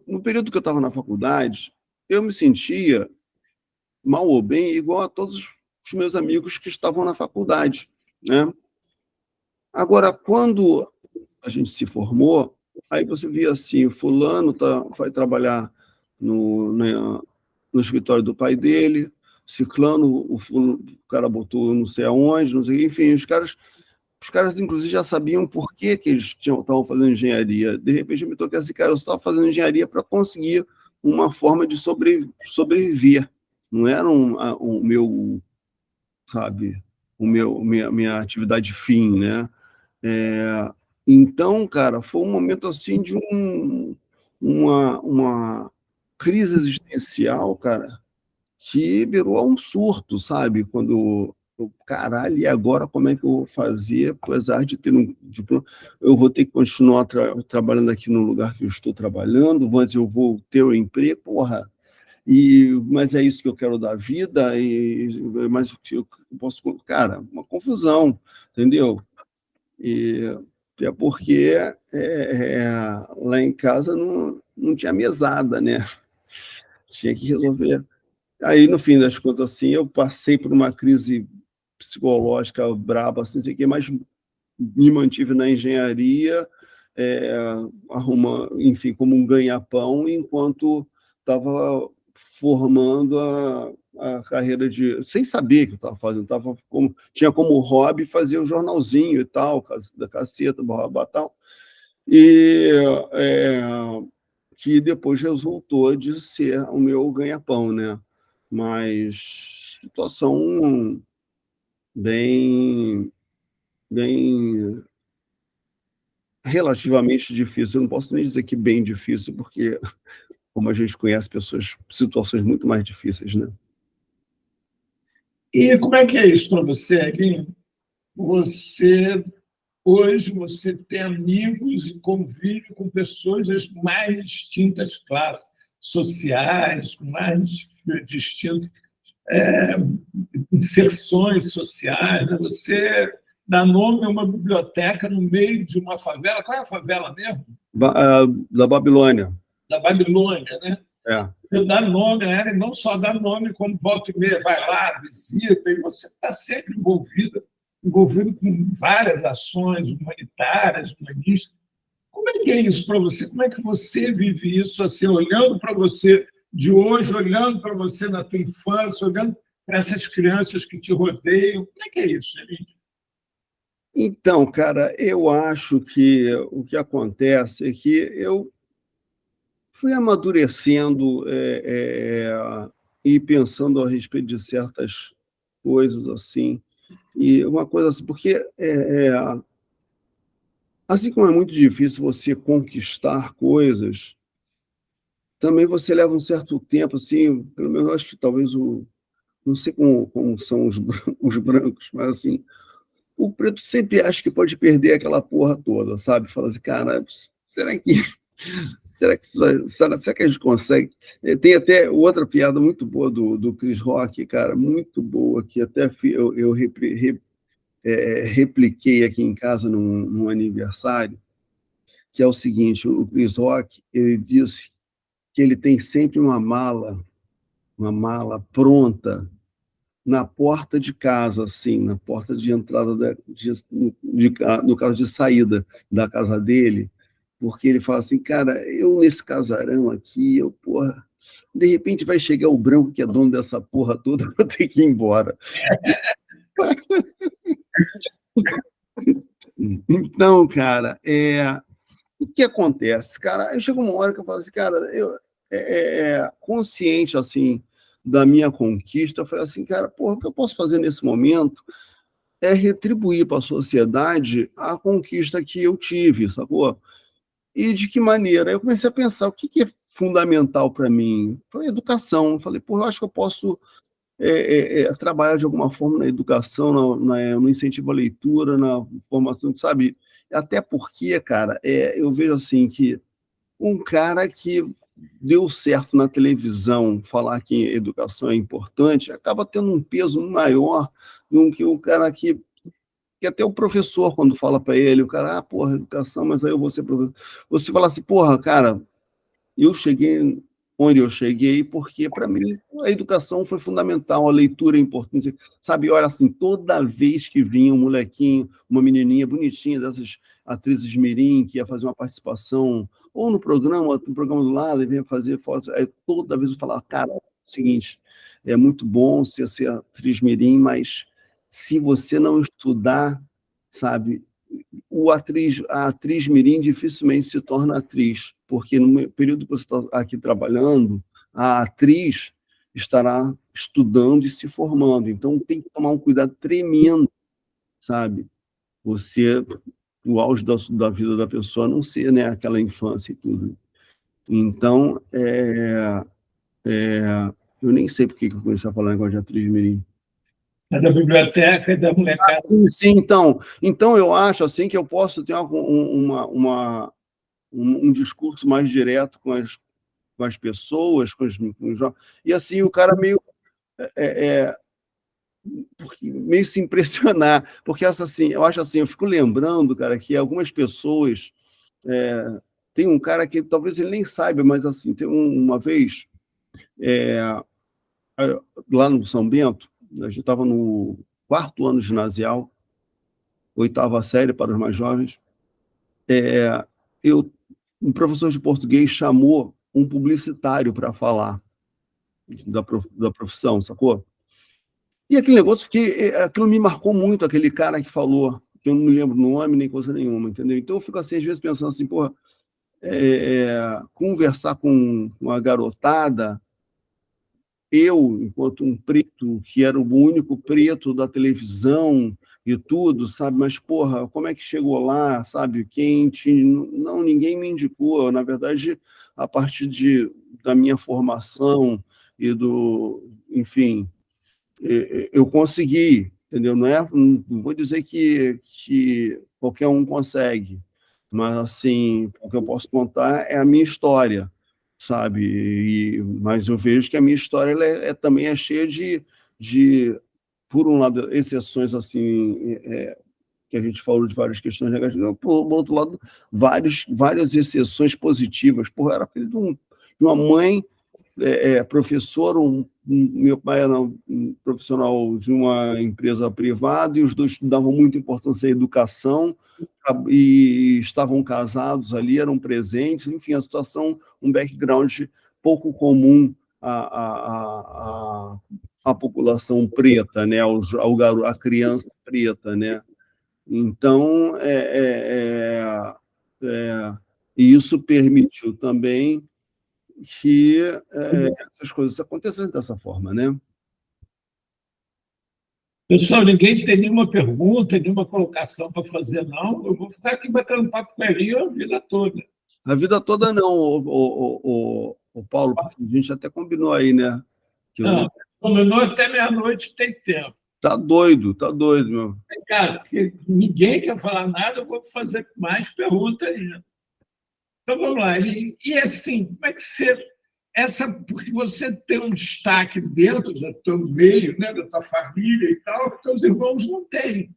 no período que eu estava na faculdade, eu me sentia, mal ou bem, igual a todos os meus amigos que estavam na faculdade, né? Agora, quando a gente se formou, aí você via assim, fulano vai trabalhar no escritório do pai dele, ciclano, o cara botou não sei aonde, não sei, enfim, os caras, inclusive, já sabiam por que eles estavam fazendo engenharia. De repente, eu me toquei assim, cara, eu estava fazendo engenharia para conseguir uma forma de sobreviver. Não era o meu, sabe, minha atividade fim, né? Então, cara, foi um momento assim de uma crise existencial, cara, que virou um surto, sabe? Quando caralho, e agora como é que eu vou fazer? Apesar de ter um diploma, eu vou ter que continuar trabalhando aqui no lugar que eu estou trabalhando, mas eu vou ter um emprego, porra. Mas é isso que eu quero da vida, mas eu posso... Cara, uma confusão, entendeu? É porque lá em casa não tinha mesada, né? Tinha que resolver. Aí, no fim das contas, assim, eu passei por uma crise psicológica braba, assim, sei que, mas me mantive na engenharia, enfim, como um ganha-pão, enquanto estava formando a carreira sem saber o que eu estava fazendo, tinha como hobby fazer o jornalzinho e tal, da Caceta, Barra tal, e que depois resultou de ser o meu ganha-pão, né? Mas situação bem, bem relativamente difícil. Eu não posso nem dizer que bem difícil, porque, como a gente conhece situações muito mais difíceis, né? E como é que é isso para você, Eguinho? Hoje você tem amigos e convive com pessoas das mais distintas classes sociais, com mais distintas inserções sociais. Você dá nome a uma biblioteca no meio de uma favela. Qual é a favela mesmo? Da Babilônia. Da Babilônia, né? É. Você dá nome a ela, e não só dá nome, como volta e meia, vai lá, visita, e você está sempre envolvido com várias ações humanitárias, humanistas. Como é que é isso para você? Como é que você vive isso, assim, olhando para você de hoje, olhando para você na tua infância, olhando para essas crianças que te rodeiam? Como é que é isso, Emílio? Então, cara, eu acho que o que acontece é que eu fui amadurecendo e pensando a respeito de certas coisas assim. E uma coisa assim, porque assim como é muito difícil você conquistar coisas, também você leva um certo tempo, assim, pelo menos acho que talvez não sei como são os brancos, mas assim, o preto sempre acha que pode perder aquela porra toda, sabe? Fala assim, cara, será que será que a gente consegue? Tem até outra piada muito boa do Chris Rock, cara, muito boa, que até eu repliquei aqui em casa num aniversário, que é o seguinte: o Chris Rock, ele disse que ele tem sempre uma mala pronta na porta de casa, assim, na porta de entrada, no caso de saída da casa dele, porque ele fala assim, cara, eu nesse casarão aqui, porra, de repente vai chegar o branco que é dono dessa porra toda, eu vou ter que ir embora. Então, cara, o que acontece? Cara, aí chega uma hora que eu falo assim, cara, eu consciente, assim, da minha conquista, eu falei assim, cara, porra, o que eu posso fazer nesse momento é retribuir para a sociedade a conquista que eu tive, sacou? E de que maneira? Aí eu comecei a pensar, o que é fundamental para mim? Foi a educação. Eu falei, pô, eu acho que eu posso trabalhar de alguma forma na educação, no incentivo à leitura, na formação, sabe? Até porque, cara, eu vejo assim que um cara que deu certo na televisão falar que educação é importante acaba tendo um peso maior do que o cara que até o professor, quando fala para ele, o cara, porra, educação, mas aí eu vou ser professor. Você fala assim, porra, cara, eu cheguei onde eu cheguei porque, para mim, a educação foi fundamental, a leitura é importante. Sabe, olha assim, toda vez que vinha um molequinho, uma menininha bonitinha dessas atrizes mirim, que ia fazer uma participação, ou no programa do lado, e vinha fazer fotos, aí toda vez eu falava, cara, é o seguinte, é muito bom você ser atriz mirim, mas se você não estudar, sabe, a atriz mirim dificilmente se torna atriz, porque no período que você está aqui trabalhando, a atriz estará estudando e se formando. Então, tem que tomar um cuidado tremendo, sabe? Você, o auge da vida da pessoa não ser, né, aquela infância e tudo. Então, eu nem sei por que eu comecei a falar negócio de atriz mirim. É da biblioteca e da molecada. Sim, então eu acho assim que eu posso ter um discurso mais direto com as pessoas, e assim o cara meio se impressionar, porque assim, eu acho assim, eu fico lembrando, cara, que algumas pessoas tem um cara que talvez ele nem saiba, mas assim, tem uma vez lá no São Bento, a gente estava no 4º ano ginasial, 8ª série para os mais jovens, eu um professor de português chamou um publicitário para falar da profissão, sacou? E aquele negócio aquilo me marcou muito, aquele cara que falou, que eu não me lembro o nome nem coisa nenhuma, entendeu? Então eu fico assim, às vezes, pensando assim, porra, conversar com a garotada, eu, enquanto um preto, que era o único preto da televisão e tudo, sabe? Mas, porra, como é que chegou lá, sabe? Não, ninguém me indicou. Na verdade, a partir da minha formação e enfim, eu consegui, entendeu? Não vou dizer que qualquer um consegue, mas assim, o que eu posso contar é a minha história, sabe? Mas eu vejo que a minha história também é cheia de, por um lado, exceções assim, que a gente falou de várias questões negativas, por outro lado, várias exceções positivas. Porra, eu era filho de uma mãe professor, meu pai era um profissional de uma empresa privada e os dois davam muita importância à educação e estavam casados ali, eram presentes, enfim, a situação, um background pouco comum à população preta, né, a criança preta, né? Então, e isso permitiu também que essas coisas acontecem dessa forma, né? Pessoal, ninguém tem nenhuma pergunta, nenhuma colocação para fazer, não. Eu vou ficar aqui batendo papo com a vida toda. A vida toda não, o Paulo, porque a gente até combinou aí, né? Não, combinou até meia-noite, tem tempo. Tá doido, meu. Cara, porque ninguém quer falar nada, eu vou fazer mais perguntas ainda. Então, vamos lá. E assim, como é que você... porque você tem um destaque dentro do teu meio, né, da tua família e tal, que teus irmãos não têm.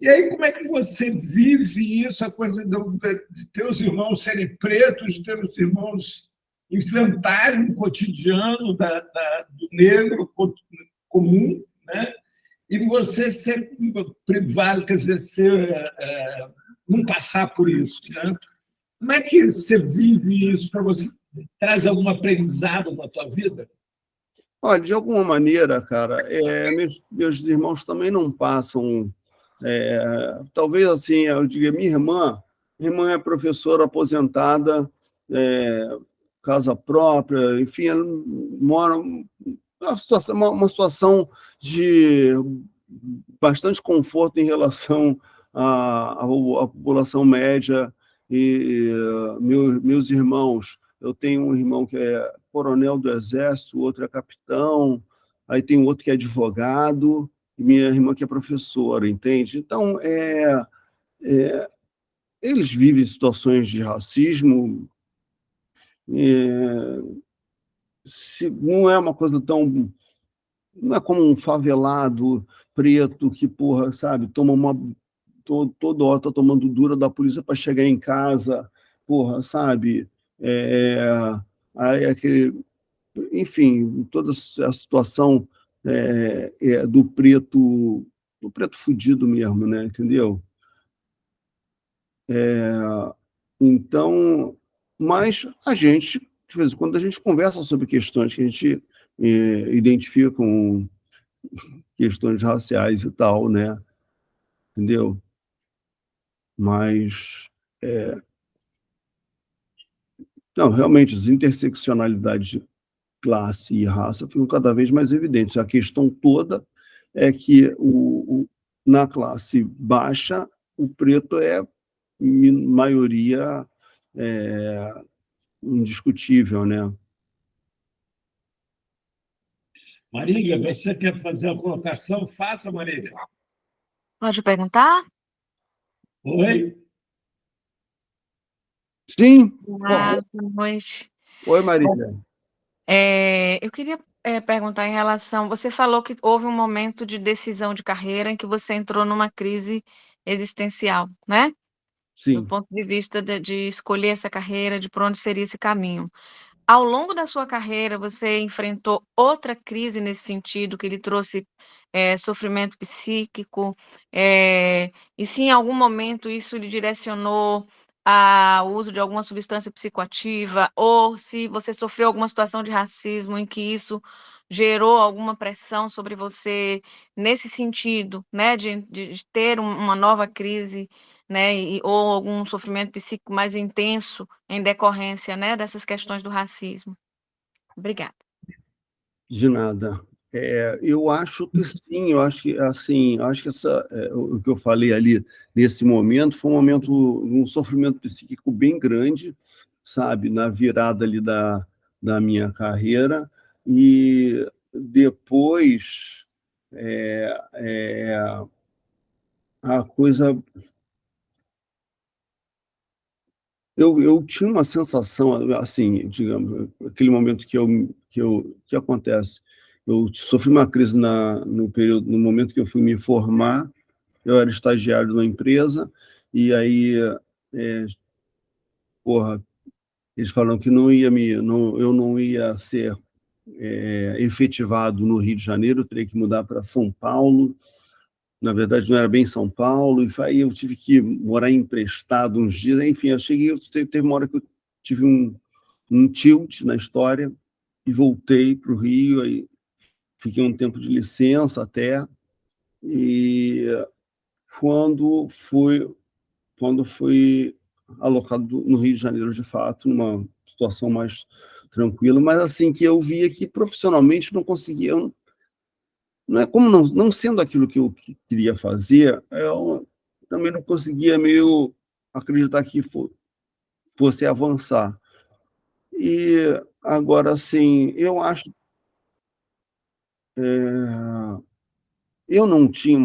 E aí, como é que você vive isso, a coisa de teus irmãos serem pretos, de teus irmãos enfrentarem o cotidiano do negro comum, né? E você ser privado, quer dizer, não passar por isso, né? Como é que você vive isso para você? Traz algum aprendizado na tua vida? Olha, de alguma maneira, cara, meus irmãos também não passam. Talvez assim, eu diga, minha irmã é professora aposentada, casa própria, enfim, ela mora uma situação de bastante conforto em relação à população média. E meus irmãos, eu tenho um irmão que é coronel do Exército, o outro é capitão, aí tem outro que é advogado, e minha irmã que é professora, entende? Então, eles vivem situações de racismo, é, não é uma coisa tão... Não é como um favelado preto que, porra, sabe, toma toda hora tá tomando dura da polícia para chegar em casa, porra, sabe? É, aí enfim, toda a situação do preto fudido mesmo, né? Entendeu? Então, mas a gente, de vez em quando, a gente conversa sobre questões que a gente identifica com questões raciais e tal, né? Entendeu? Mas, não, realmente, as interseccionalidades de classe e raça ficam cada vez mais evidentes. A questão toda é que na classe baixa, o preto é maioria é, indiscutível, né? Marília, você quer fazer a colocação? Faça, Marília. Pode perguntar? Oi? Sim. Boa noite. Oi, Marília. Eu queria perguntar em relação. Você falou que houve um momento de decisão de carreira em que você entrou numa crise existencial, né? Do Sim. ponto de vista de escolher essa carreira, de por onde seria esse caminho. Ao longo da sua carreira, você enfrentou outra crise nesse sentido, que lhe trouxe sofrimento psíquico, e se em algum momento isso lhe direcionou ao uso de alguma substância psicoativa, ou se você sofreu alguma situação de racismo em que isso gerou alguma pressão sobre você nesse sentido, né, de ter uma nova crise, né, ou algum sofrimento psíquico mais intenso em decorrência, né, dessas questões do racismo. Obrigada. De nada. Eu acho que sim, eu acho que assim, acho que o que eu falei ali nesse momento foi um momento, um sofrimento psíquico bem grande, sabe, na virada ali da minha carreira, e depois a coisa... Eu tinha uma sensação, assim, digamos, aquele momento que acontece. Eu sofri uma crise no momento que eu fui me formar. Eu era estagiário numa empresa, e aí, porra, eles falaram que eu não ia ser efetivado no Rio de Janeiro, eu teria que mudar para São Paulo. Na verdade, não era bem São Paulo, e aí eu tive que morar emprestado uns dias. Enfim, teve uma hora que eu tive um tilt na história e voltei para o Rio, aí fiquei um tempo de licença até, e quando fui alocado no Rio de Janeiro, de fato, numa situação mais tranquila, mas assim que eu via que profissionalmente não conseguia, não é como não sendo aquilo que eu queria fazer, eu também não conseguia meio acreditar que fosse avançar. E agora, assim, eu acho, eu não tinha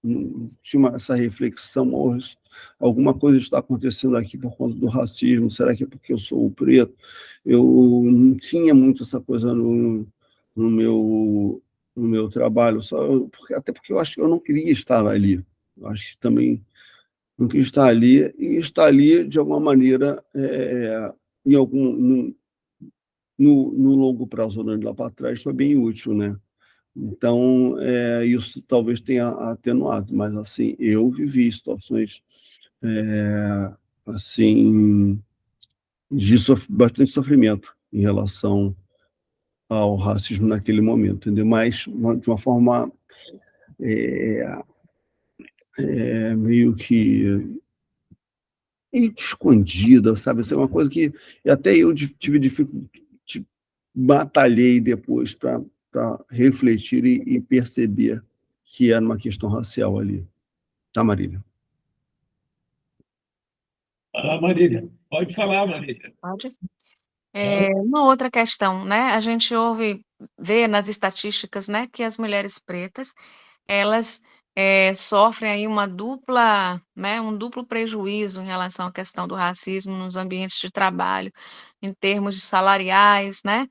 não tinha essa reflexão, ou alguma coisa está acontecendo aqui por conta do racismo, será que é porque eu sou o preto? Eu não tinha muito essa coisa no meu, no meu trabalho, até porque eu acho que eu não queria estar ali. Eu acho que também não queria estar ali, e estar ali, de alguma maneira, em no longo prazo, olhando lá para trás, foi bem útil, né? Então, isso talvez tenha atenuado, mas assim, eu vivi situações assim de bastante sofrimento em relação ao racismo naquele momento, entendeu? Mas de uma forma meio que escondida, sabe? Isso é uma coisa que até eu tive dificuldade, batalhei depois para para refletir e perceber que era uma questão racial ali. Tá, Marília? Marília, pode falar, Marília. Pode? Uma outra questão, né? A gente vê nas estatísticas, né, que as mulheres pretas, elas sofrem aí uma dupla, né, um duplo prejuízo em relação à questão do racismo nos ambientes de trabalho, em termos de salariais, né?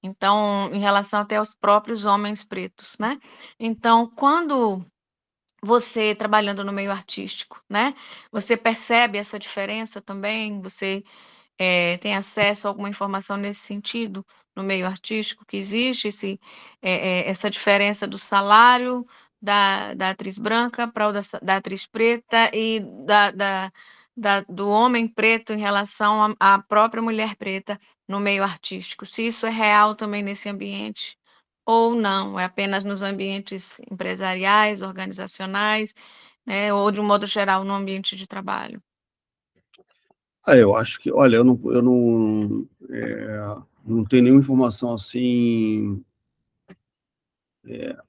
Então, em relação até aos próprios homens pretos, né? Então, quando você trabalhando no meio artístico, né? Você percebe essa diferença também? Você tem acesso a alguma informação nesse sentido, no meio artístico, que existe essa diferença do salário da atriz branca para o da atriz preta e do homem preto em relação à própria mulher preta no meio artístico, se isso é real também nesse ambiente ou não, é apenas nos ambientes empresariais, organizacionais, né, ou de um modo geral no ambiente de trabalho. Eu acho que, olha, eu não tenho nenhuma informação assim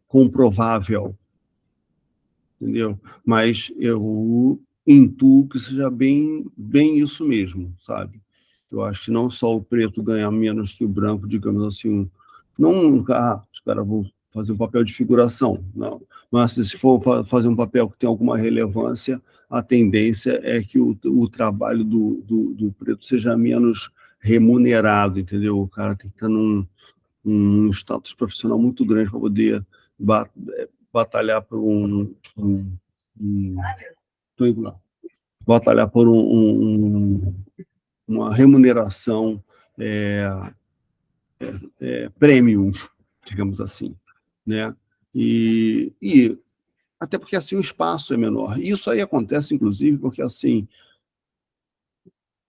comprovável, entendeu? Mas eu intuo que seja bem isso mesmo, sabe? Eu acho que não só o preto ganha menos que o branco, digamos assim, não, os caras vão fazer um papel de figuração, não. Mas se for fazer um papel que tem alguma relevância, a tendência é que o trabalho do preto seja menos remunerado, entendeu? O cara tem que estar num status profissional muito grande para poder batalhar por batalhar por uma remuneração premium, digamos assim, né? E até porque assim o espaço é menor. Isso aí acontece, inclusive, porque assim,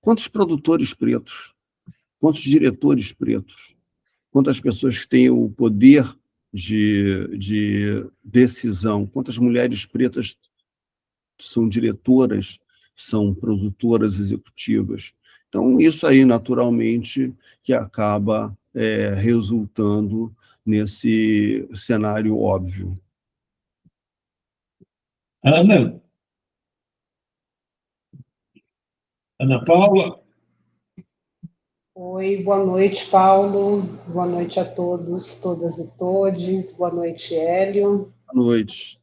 quantos produtores pretos, quantos diretores pretos, quantas pessoas que têm o poder de decisão, quantas mulheres pretas são diretoras, são produtoras executivas. Então, isso aí, naturalmente, que acaba resultando nesse cenário óbvio. Ana Paula? Oi, boa noite, Paulo. Boa noite a todos, todas e todes. Boa noite, Hélio. Boa noite.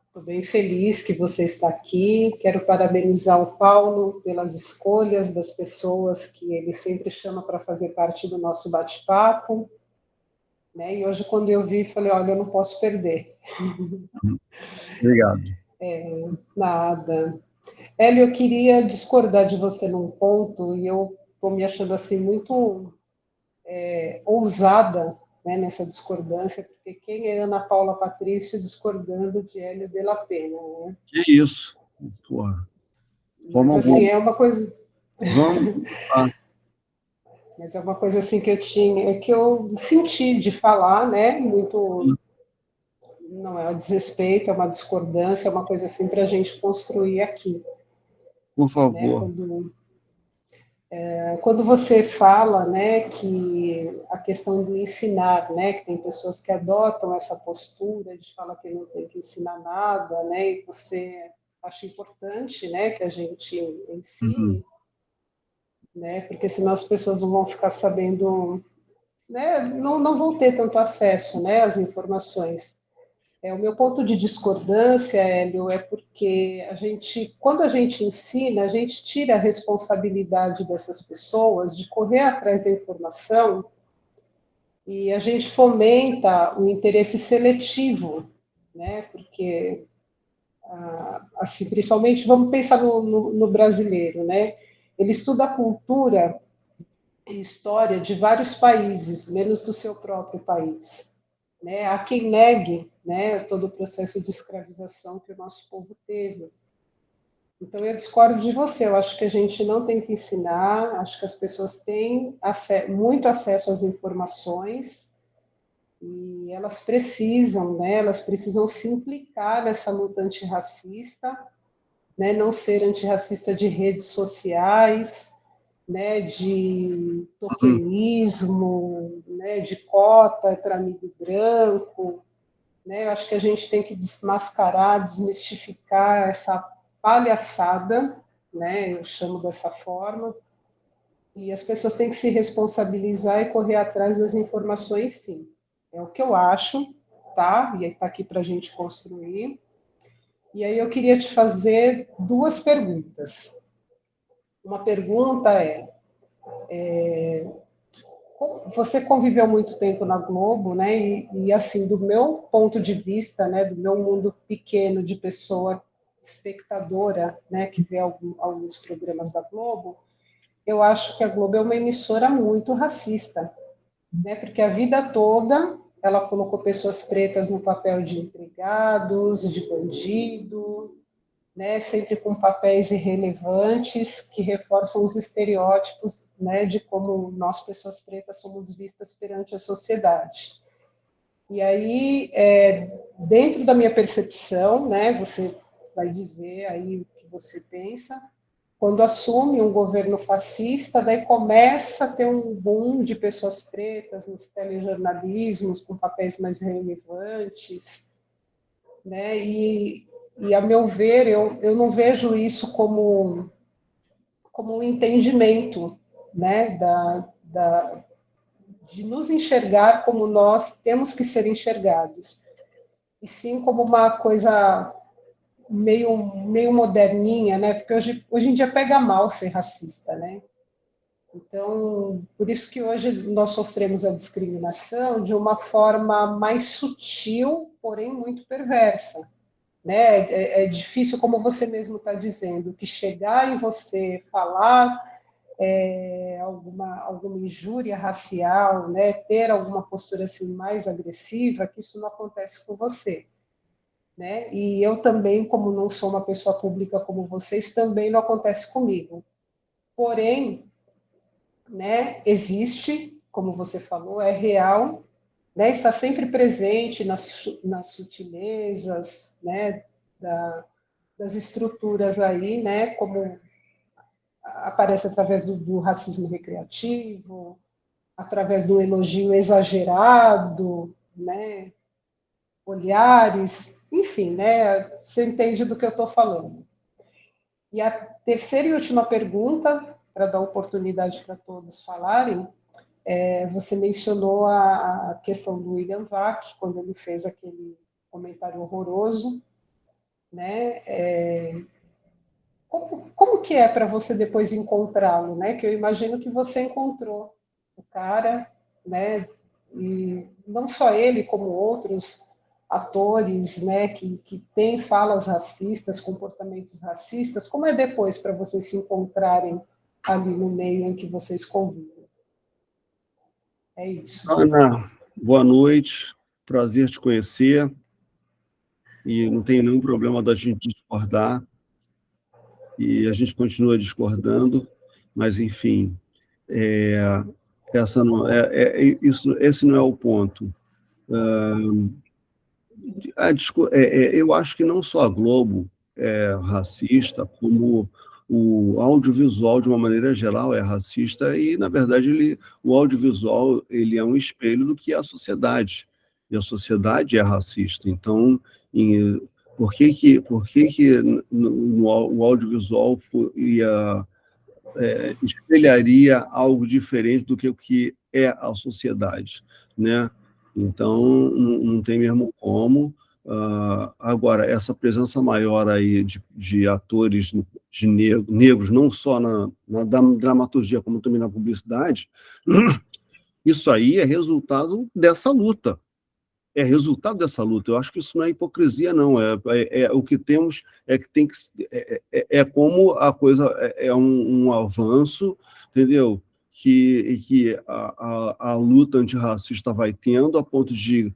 Estou bem feliz que você está aqui. Quero parabenizar o Paulo pelas escolhas das pessoas que ele sempre chama para fazer parte do nosso bate-papo. Né? E hoje, quando eu vi, falei, olha, eu não posso perder. Obrigado. Nada. Hélio, eu queria discordar de você num ponto, e eu estou me achando assim muito ousada, né, nessa discordância, porque quem é Ana Paula Patrício discordando de Hélio de la Pena, né? Que isso? Porra. Mas assim, é uma coisa... Vamos lá. Mas é uma coisa assim que eu senti de falar, né, muito... Não é um desrespeito, é uma discordância, é uma coisa assim para a gente construir aqui. Por Né? favor. Quando você fala, né, que a questão do ensinar, né, que tem pessoas que adotam essa postura de falar que não tem que ensinar nada, né, e você acha importante, né, que a gente ensine, né, porque senão as pessoas não vão ficar sabendo, né, não vão ter tanto acesso, né, às informações. O meu ponto de discordância, Hélio, é porque quando a gente ensina, a gente tira a responsabilidade dessas pessoas de correr atrás da informação e a gente fomenta o interesse seletivo, né? Porque, assim, principalmente, vamos pensar no brasileiro, né? Ele estuda a cultura e história de vários países, menos do seu próprio país. Né? Há quem negue, né, todo o processo de escravização que o nosso povo teve. Então, eu discordo de você, eu acho que a gente não tem que ensinar, acho que as pessoas têm muito acesso às informações e elas precisam, né, elas precisam se implicar nessa luta antirracista, né, não ser antirracista de redes sociais, né, de tokenismo, né, né, de cota para amigo branco, né? Eu acho que a gente tem que desmascarar, desmistificar essa palhaçada, né? Eu chamo dessa forma, e as pessoas têm que se responsabilizar e correr atrás das informações, sim. É o que eu acho, tá? E está aqui para a gente construir. E aí eu queria te fazer duas perguntas. Uma pergunta você conviveu muito tempo na Globo, né? E assim, do meu ponto de vista, né, do meu mundo pequeno de pessoa espectadora, né, que vê alguns programas da Globo, eu acho que a Globo é uma emissora muito racista, né? Porque a vida toda ela colocou pessoas pretas no papel de empregados, de bandido, né, sempre com papéis irrelevantes que reforçam os estereótipos, né, de como nós, pessoas pretas, somos vistas perante a sociedade. E aí, dentro da minha percepção, né, você vai dizer aí o que você pensa, quando assume um governo fascista, daí começa a ter um boom de pessoas pretas nos telejornalismos, com papéis mais relevantes, né, e, a meu ver, eu não vejo isso como um entendimento, né, de nos enxergar como nós temos que ser enxergados, e sim como uma coisa meio moderninha, né, porque hoje em dia pega mal ser racista, né. Então, por isso que hoje nós sofremos a discriminação de uma forma mais sutil, porém muito perversa, né? É difícil, como você mesmo está dizendo, que chegar em você, falar alguma injúria racial, né? Ter alguma postura assim mais agressiva, que isso não acontece com você, né? E eu também, como não sou uma pessoa pública como vocês, também não acontece comigo. Porém, né? Existe, como você falou, é real, né? Está sempre presente nas sutilezas, né? Das estruturas aí, né, como aparece através do racismo recreativo, através do elogio exagerado, né, olhares, enfim, né, você entende do que eu estou falando. E a terceira e última pergunta, para dar oportunidade para todos falarem, você mencionou a questão do William Vac, quando ele fez aquele comentário horroroso, né, como que é para você depois encontrá-lo, né? Que eu imagino que você encontrou o cara, né? E não só ele, como outros atores, né? Que têm falas racistas, comportamentos racistas. Como é depois para vocês se encontrarem ali no meio em que vocês convivem? É isso. Ana, boa noite. Prazer te conhecer. E não tem nenhum problema da gente discordar. E a gente continua discordando, mas, enfim, esse não é o ponto. Eu acho que não só a Globo é racista, como o audiovisual, de uma maneira geral, é racista, e, na verdade, o audiovisual ele é um espelho do que é a sociedade, e a sociedade é racista. Então, por que o audiovisual espelharia algo diferente do que o que é a sociedade, né? Então, não tem mesmo como. Agora, essa presença maior aí de atores de negros, não só na dramaturgia, como também na publicidade, isso aí é resultado dessa luta. É resultado dessa luta. Eu acho que isso não é hipocrisia, não. O que temos é que tem que. Como a coisa é um avanço, entendeu? Que a luta antirracista vai tendo, a ponto de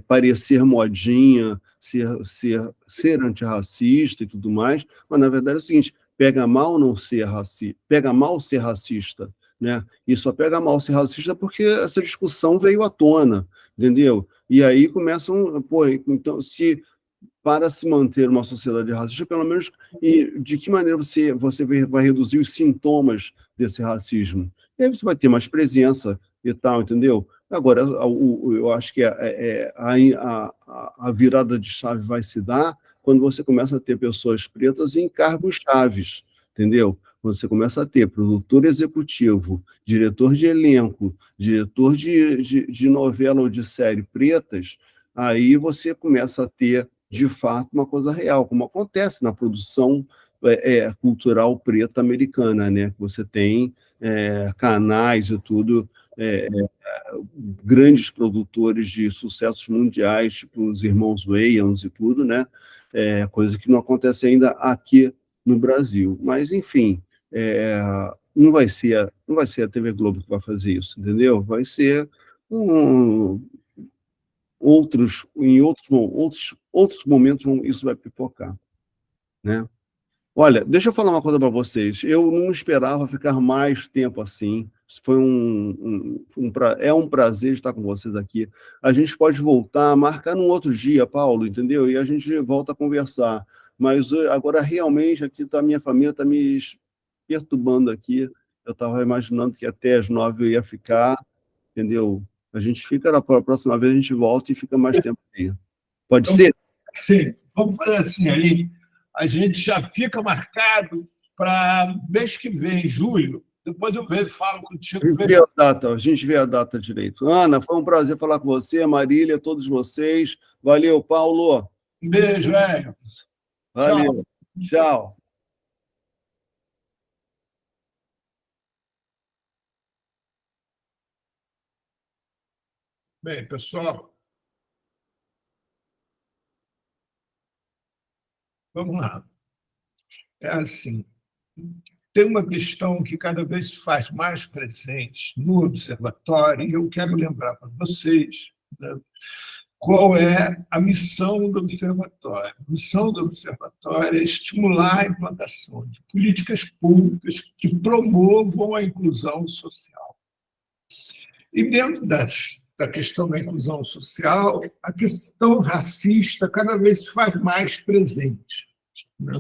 parecer modinha, ser antirracista e tudo mais, mas na verdade é o seguinte: pega mal não ser racista, pega mal ser racista, né? E só pega mal ser racista porque essa discussão veio à tona, entendeu? E aí começam, então, para se manter uma sociedade racista, pelo menos, e de que maneira você vai reduzir os sintomas desse racismo? E aí você vai ter mais presença e tal, entendeu? Agora, eu acho que a virada de chave vai se dar quando você começa a ter pessoas pretas em cargos chaves, entendeu? Quando você começa a ter produtor executivo, diretor de elenco, diretor de novela ou de série pretas, aí você começa a ter, de fato, uma coisa real, como acontece na produção cultural preta americana, né? Você tem canais e tudo, grandes produtores de sucessos mundiais, tipo os irmãos Wayans e tudo, né? Coisa que não acontece ainda aqui no Brasil. Mas, enfim, não vai ser a TV Globo que vai fazer isso, entendeu? Vai ser em outros momentos isso vai pipocar, né? Olha, deixa eu falar uma coisa para vocês. Eu não esperava ficar mais tempo assim. Foi é um prazer estar com vocês aqui. A gente pode voltar, marcar num outro dia, Paulo, entendeu? E a gente volta a conversar. Mas agora, realmente, aqui a minha família está me perturbando aqui. Eu estava imaginando que até as 9 eu ia ficar, entendeu? A gente fica, na próxima vez a gente volta e fica mais tempo aqui. Pode Então, ser? sim, vamos fazer assim, aí a gente já fica marcado para mês que vem, julho. Depois eu vejo, falo contigo. A gente vê a data direito. Ana, foi um prazer falar com você, Marília, todos vocês. Valeu, Paulo. Um beijo, Hélio. Valeu. Tchau. Bem, pessoal, vamos lá. É assim, tem uma questão que cada vez se faz mais presente no observatório, e eu quero lembrar para vocês, né, qual é a missão do observatório. A missão do observatório é estimular a implantação de políticas públicas que promovam a inclusão social. E dentro da questão da inclusão social, a questão racista cada vez se faz mais presente, né?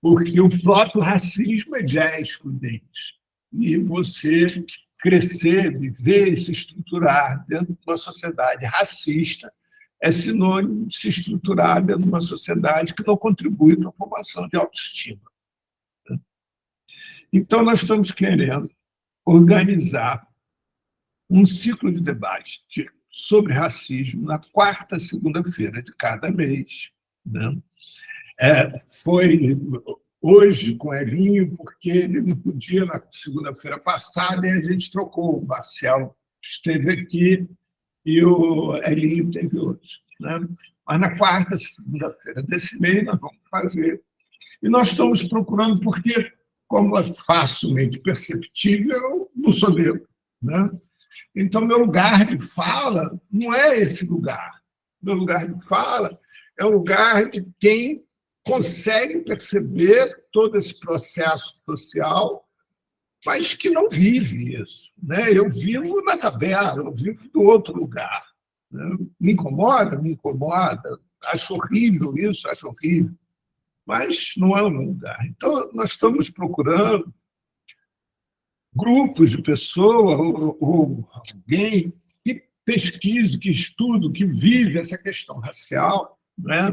Porque o próprio racismo já é excludente. E você crescer, viver e se estruturar dentro de uma sociedade racista é sinônimo de se estruturar dentro de uma sociedade que não contribui para a formação de autoestima. Então, nós estamos querendo organizar um ciclo de debate sobre racismo na quarta segunda-feira de cada mês, né? Foi hoje com o Elinho, porque ele não podia na segunda-feira passada e a gente trocou. O Marcelo esteve aqui e o Elinho esteve hoje, né? Mas na quarta segunda-feira desse mês nós vamos fazer. E nós estamos procurando, porque, como é facilmente perceptível, eu não sou negro, né? Então, meu lugar de fala não é esse lugar. Meu lugar de fala é o lugar de quem consegue perceber todo esse processo social, mas que não vive isso, né? Eu vivo na tabela, eu vivo do outro lugar, né? Me incomoda, acho horrível isso, acho horrível, mas não é o meu lugar. Então, nós estamos procurando grupos de pessoas ou alguém que pesquise, que estude, que vive essa questão racial, né?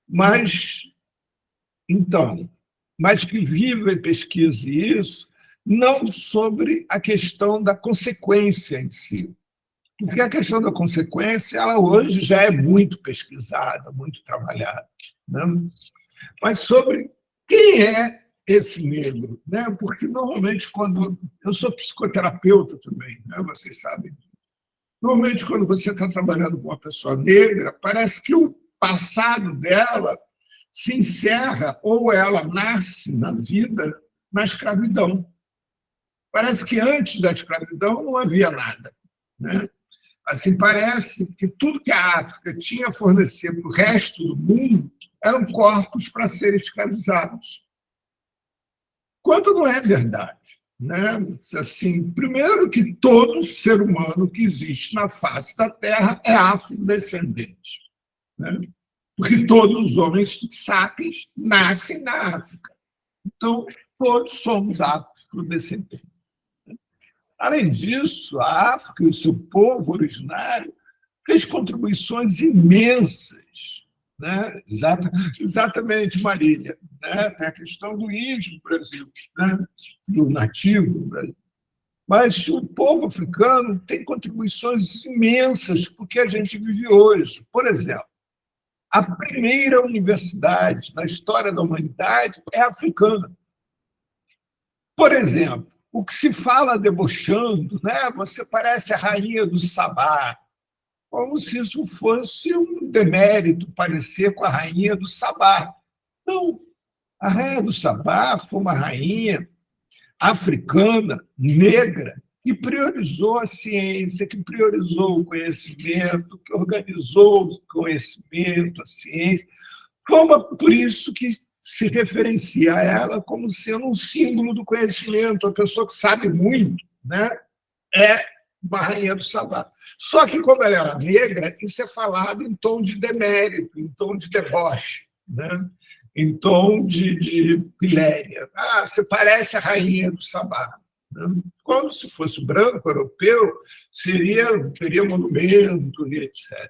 Mas que viva e pesquise isso, não sobre a questão da consequência em si. Porque a questão da consequência, ela hoje já é muito pesquisada, muito trabalhada, né? Mas sobre quem é esse negro, né? Porque, normalmente, quando... Eu sou psicoterapeuta também, né? Vocês sabem. Normalmente, quando você está trabalhando com uma pessoa negra, parece que o passado dela se encerra ou ela nasce na vida na escravidão. Parece que antes da escravidão não havia nada, né? Assim, parece que tudo que a África tinha a fornecer para o resto do mundo eram corpos para serem escravizados. Quando não é verdade, né? Assim, primeiro que todo ser humano que existe na face da Terra é afrodescendente, né? Porque todos os homens sapiens nascem na África. Então, todos somos afrodescendentes. Além disso, a África e o seu povo originário fez contribuições imensas, né? Exatamente, Marília, né? Tem a questão do índio no Brasil, né? Do nativo no Brasil. Mas o povo africano tem contribuições imensas para o que a gente vive hoje. Por exemplo, a primeira universidade na história da humanidade é africana. Por exemplo, o que se fala debochando, né? Você parece a rainha do Sabá, como se isso fosse um demérito, parecer com a rainha do Sabá. Não, a rainha do Sabá foi uma rainha africana, negra, que priorizou a ciência, que priorizou o conhecimento, que organizou o conhecimento, a ciência. Por isso que se referencia a ela como sendo um símbolo do conhecimento, a pessoa que sabe muito, né? É uma rainha do Sabá. Só que, como ela era negra, isso é falado em tom de demérito, em tom de deboche, né? Em tom de piléria. Ah, você parece a rainha do Sabá. Como se fosse branco, europeu, teria monumento e etc.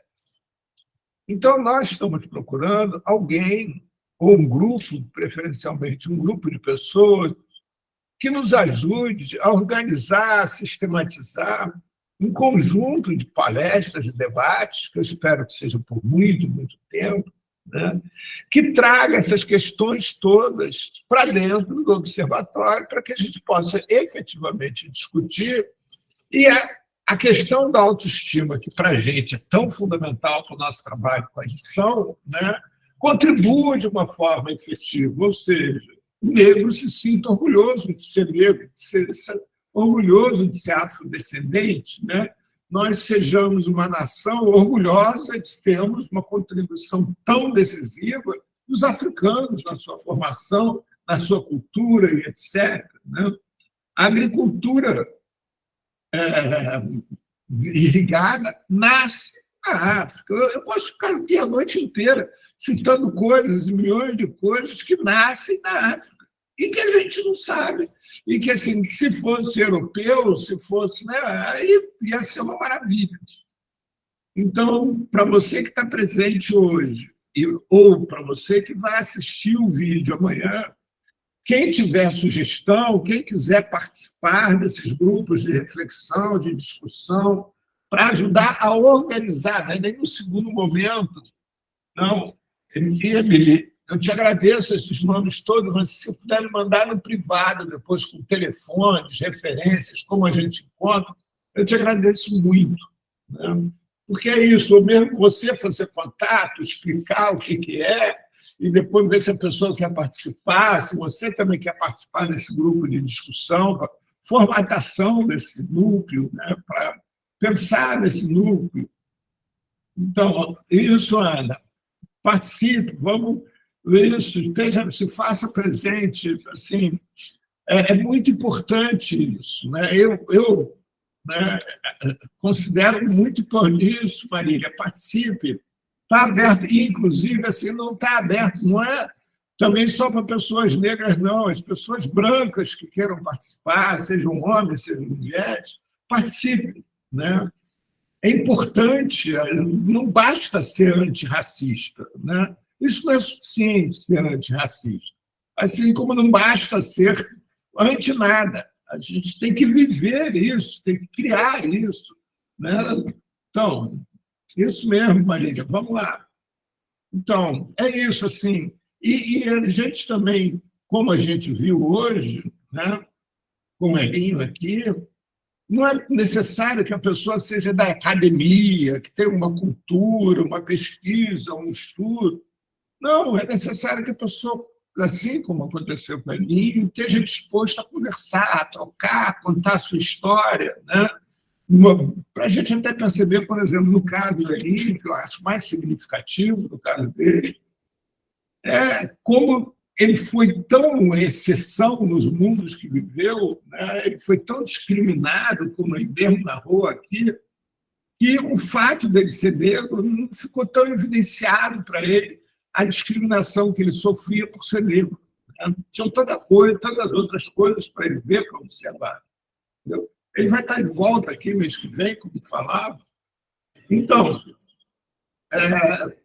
Então, nós estamos procurando alguém, ou um grupo, preferencialmente um grupo de pessoas, que nos ajude a organizar, a sistematizar um conjunto de palestras, de debates, que eu espero que seja por muito, muito tempo, né? Que traga essas questões todas para dentro do observatório, para que a gente possa efetivamente discutir. E a questão da autoestima, que para a gente é tão fundamental para o nosso trabalho com a edição, né? Contribua de uma forma efetiva, ou seja, o negro se sinta orgulhoso de ser negro, de ser orgulhoso de ser afrodescendente, né? Nós sejamos uma nação orgulhosa de termos uma contribuição tão decisiva dos africanos na sua formação, na sua cultura e etc. Né? A agricultura irrigada nasce na África. Eu posso ficar aqui a noite inteira citando coisas, milhões de coisas que nascem na África e que a gente não sabe. E que, assim, se fosse europeu, se fosse, né, aí ia ser uma maravilha. Então, para você que está presente hoje, ou para você que vai assistir o vídeo amanhã, quem tiver sugestão, quem quiser participar desses grupos de reflexão, de discussão, para ajudar a organizar, né? Nem no segundo momento, não, Emília, eu te agradeço esses nomes todos, mas se você puder me mandar no privado, depois com telefones, referências, como a gente encontra, eu te agradeço muito. Né? Porque é isso, ou mesmo você fazer contato, explicar o que é, e depois ver se a pessoa quer participar, se você também quer participar desse grupo de discussão, formatação desse núcleo, né? Para pensar nesse núcleo. Então, isso, Ana, participe, vamos ver isso, se faça presente, assim, é muito importante isso. Né? Eu né, considero muito importante isso, Marília, participe, está aberto, e, inclusive, assim, não está aberto, não é também só para pessoas negras, não, as pessoas brancas que queiram participar, sejam homens, sejam mulheres, participem. Né? É importante, não basta ser antirracista, né? Isso não é suficiente, ser antirracista. Assim como não basta ser anti-nada. A gente tem que viver isso, tem que criar isso. Né? Então, isso mesmo, Marília, vamos lá. Então, é isso, assim. E a gente também, como a gente viu hoje, né, com o Elinho aqui, não é necessário que a pessoa seja da academia, que tenha uma cultura, uma pesquisa, um estudo. Não, é necessário que a pessoa, assim como aconteceu com o Elinho, esteja disposta a conversar, a trocar, a contar a sua história. Né? Para a gente até perceber, por exemplo, no caso do Elinho, que eu acho mais significativo, no caso dele, é como ele foi tão exceção nos mundos que viveu, né? Ele foi tão discriminado, como ele mesmo narrou aqui, que o fato dele ser negro não ficou tão evidenciado para ele a discriminação que ele sofria por ser negro. Né? Tinham tanta coisa, tantas outras coisas para ele ver, para observar. Entendeu? Ele vai estar de volta aqui mês que vem, como falava. Então,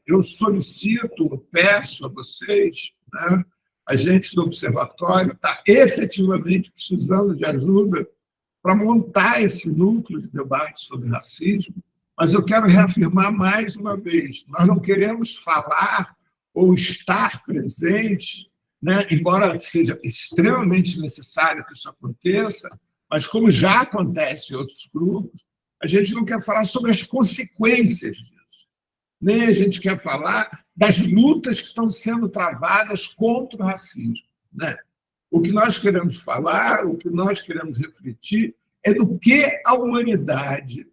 eu solicito, peço a vocês, né, a gente do Observatório está efetivamente precisando de ajuda para montar esse núcleo de debate sobre racismo, mas eu quero reafirmar mais uma vez, nós não queremos falar ou estar presentes, né, embora seja extremamente necessário que isso aconteça, mas como já acontece em outros grupos, a gente não quer falar sobre as consequências disso, nem a gente quer falar das lutas que estão sendo travadas contra o racismo, né? O que nós queremos falar, o que nós queremos refletir é do que a humanidade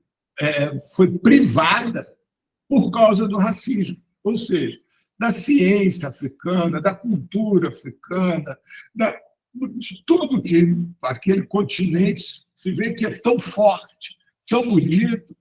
foi privada por causa do racismo, ou seja, da ciência africana, da cultura africana, de tudo que aquele continente se vê que é tão forte, tão bonito,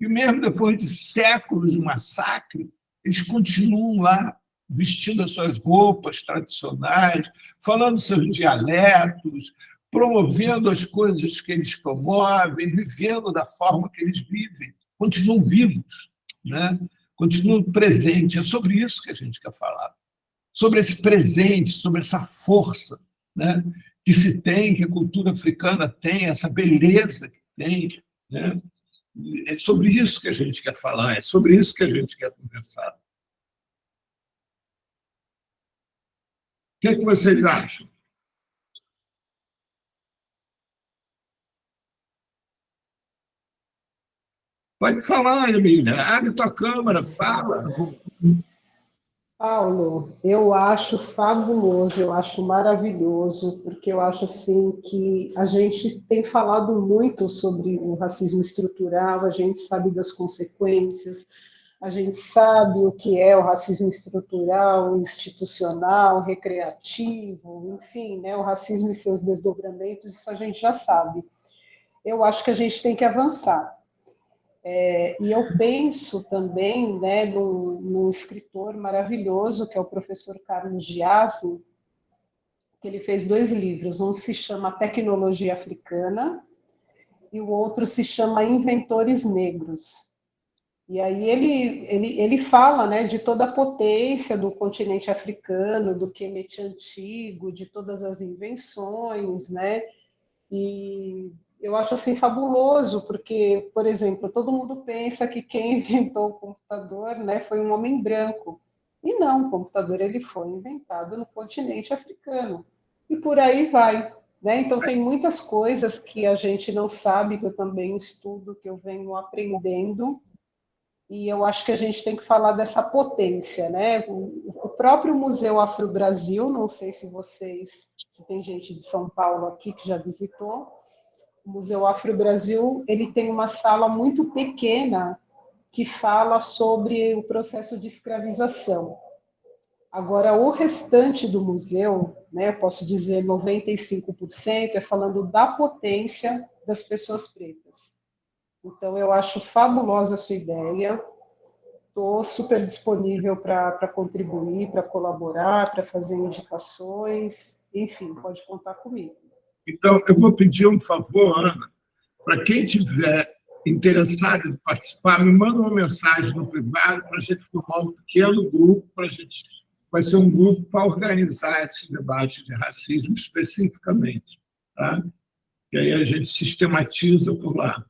e mesmo depois de séculos de massacre, eles continuam lá, vestindo as suas roupas tradicionais, falando seus dialetos, promovendo as coisas que eles promovem, vivendo da forma que eles vivem, continuam vivos, né? Continuam presentes. É sobre isso que a gente quer falar, sobre esse presente, sobre essa força, né, que se tem, que a cultura africana tem, essa beleza que tem, né? É sobre isso que a gente quer falar, é sobre isso que a gente quer conversar. O que é que vocês acham? Pode falar, Emília. Abre tua câmera, fala. Paulo, eu acho fabuloso, eu acho maravilhoso, porque eu acho assim que a gente tem falado muito sobre o racismo estrutural, a gente sabe das consequências, a gente sabe o que é o racismo estrutural, institucional, recreativo, enfim, né, o racismo e seus desdobramentos, isso a gente já sabe. Eu acho que a gente tem que avançar. E eu penso também, né, num escritor maravilhoso, que é o professor Carlos Giassi, que ele fez 2 livros, um se chama Tecnologia Africana e o outro se chama Inventores Negros. E aí ele fala, né, de toda a potência do continente africano, do Kemet antigo, de todas as invenções, né, e eu acho assim fabuloso, porque, por exemplo, todo mundo pensa que quem inventou o computador, né, foi um homem branco. E não, o computador ele foi inventado no continente africano. E por aí vai, né? Então tem muitas coisas que a gente não sabe, que eu também estudo, que eu venho aprendendo, e eu acho que a gente tem que falar dessa potência, né? O próprio Museu Afro-Brasil, não sei se tem gente de São Paulo aqui que já visitou, o Museu Afro-Brasil, ele tem uma sala muito pequena que fala sobre o processo de escravização. Agora, o restante do museu, né, eu posso dizer 95%, é falando da potência das pessoas pretas. Então, eu acho fabulosa a sua ideia, estou super disponível para contribuir, para colaborar, para fazer indicações, enfim, pode contar comigo. Então, eu vou pedir um favor, Ana, para quem tiver interessado em participar, me manda uma mensagem no privado para a gente formar um pequeno grupo, vai ser um grupo para organizar esse debate de racismo especificamente, tá? E aí a gente sistematiza por lá.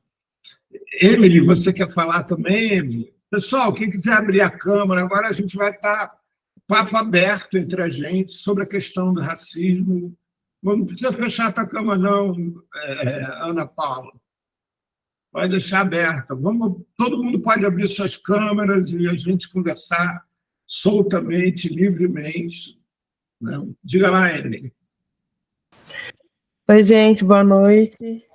Emily, você quer falar também, Emily? Pessoal, quem quiser abrir a câmera, agora a gente vai estar papo aberto entre a gente sobre a questão do racismo. Não precisa fechar a tua câmera, não, Ana Paula. Vai deixar aberta. Todo mundo pode abrir suas câmeras e a gente conversar soltamente, livremente. Né? Diga lá, Emily. Oi, gente, boa noite.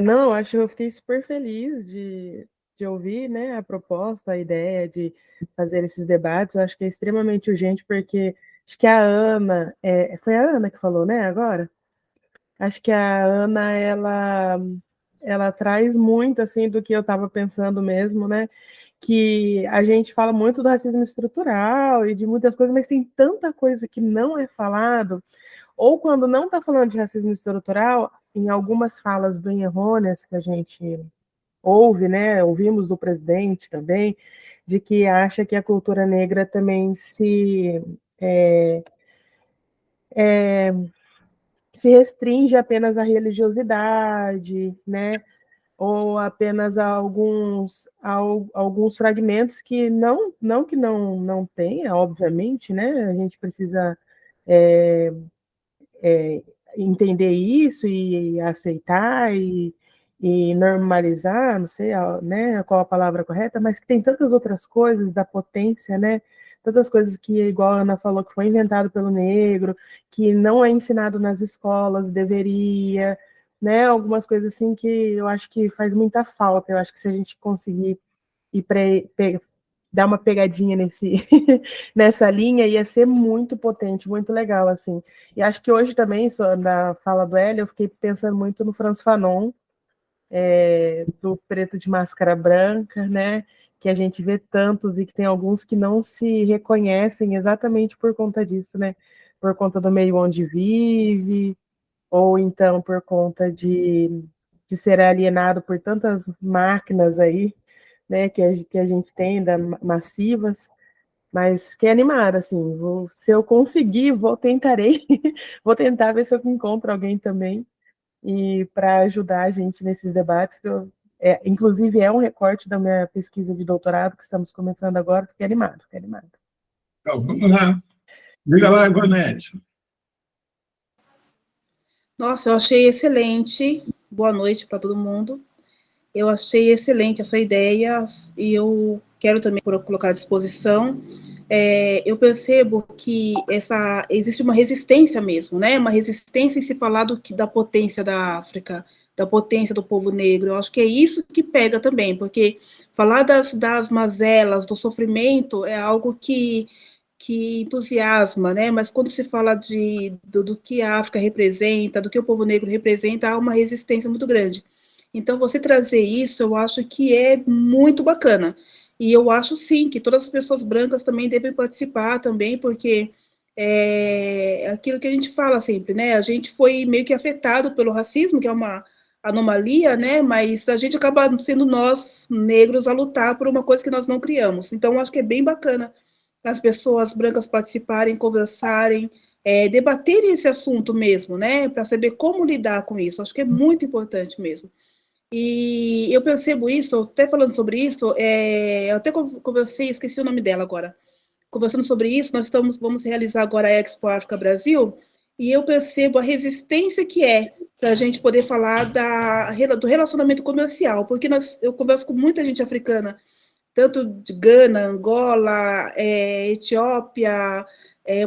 Não, acho que eu fiquei super feliz de ouvir, né, a proposta, a ideia de fazer esses debates. Eu acho que é extremamente urgente, porque acho que a Ana, foi a Ana que falou, né, agora? Acho que a Ana, ela traz muito, assim, do que eu estava pensando mesmo, né, que a gente fala muito do racismo estrutural e de muitas coisas, mas tem tanta coisa que não é falado. ou quando não está falando de racismo estrutural, em algumas falas bem errôneas que a gente ouve, né, ouvimos do presidente também, de que acha que a cultura negra também se restringe apenas à religiosidade, né, ou apenas a alguns fragmentos que não tenha, obviamente, né, a gente precisa entender isso e aceitar e normalizar, não sei, né, qual a palavra correta, mas que tem tantas outras coisas da potência, né? Tantas coisas que, igual a Ana falou, que foi inventado pelo negro, que não é ensinado nas escolas, deveria, né? Algumas coisas assim que eu acho que faz muita falta. Eu acho que se a gente conseguir ir dar uma pegadinha nessa linha, ia ser muito potente, muito legal, assim. E acho que hoje também, só na fala do Hélio, eu fiquei pensando muito no Frantz Fanon, do Preto de Máscara Branca, né? Que a gente vê tantos e que tem alguns que não se reconhecem exatamente por conta disso, né? Por conta do meio onde vive, ou então por conta de ser alienado por tantas máquinas aí, né, que a gente tem, massivas, mas fiquei animada, assim, se eu conseguir, tentarei, vou tentar ver se eu encontro alguém também, e para ajudar a gente nesses debates, inclusive é um recorte da minha pesquisa de doutorado, que estamos começando agora, fiquei animado, fiquei animado. Então, vamos lá. Diga lá, Ivonete. Nossa, eu achei excelente. Boa noite para todo mundo. Eu achei excelente a sua ideia e eu quero também colocar à disposição. Eu percebo que existe uma resistência mesmo, né? Uma resistência em se falar da potência da África, da potência do povo negro. Eu acho que é isso que pega também, porque falar das mazelas, do sofrimento, é algo que entusiasma, né? Mas quando se fala do que a África representa, do que o povo negro representa, há uma resistência muito grande. Então, você trazer isso, eu acho que é muito bacana. E eu acho, sim, que todas as pessoas brancas também devem participar também, porque é aquilo que a gente fala sempre, né? A gente foi meio que afetado pelo racismo, que é uma anomalia, né? Mas a gente acaba sendo nós, negros, a lutar por uma coisa que nós não criamos. Então, eu acho que é bem bacana as pessoas brancas participarem, conversarem, debaterem esse assunto mesmo, né? Para saber como lidar com isso. Acho que é muito importante mesmo. E eu percebo isso, até falando sobre isso, eu até conversei, esqueci o nome dela agora. Conversando sobre isso, vamos realizar agora a Expo África Brasil, e eu percebo a resistência que é para a gente poder falar do relacionamento comercial, porque eu converso com muita gente africana, tanto de Gana, Angola, Etiópia,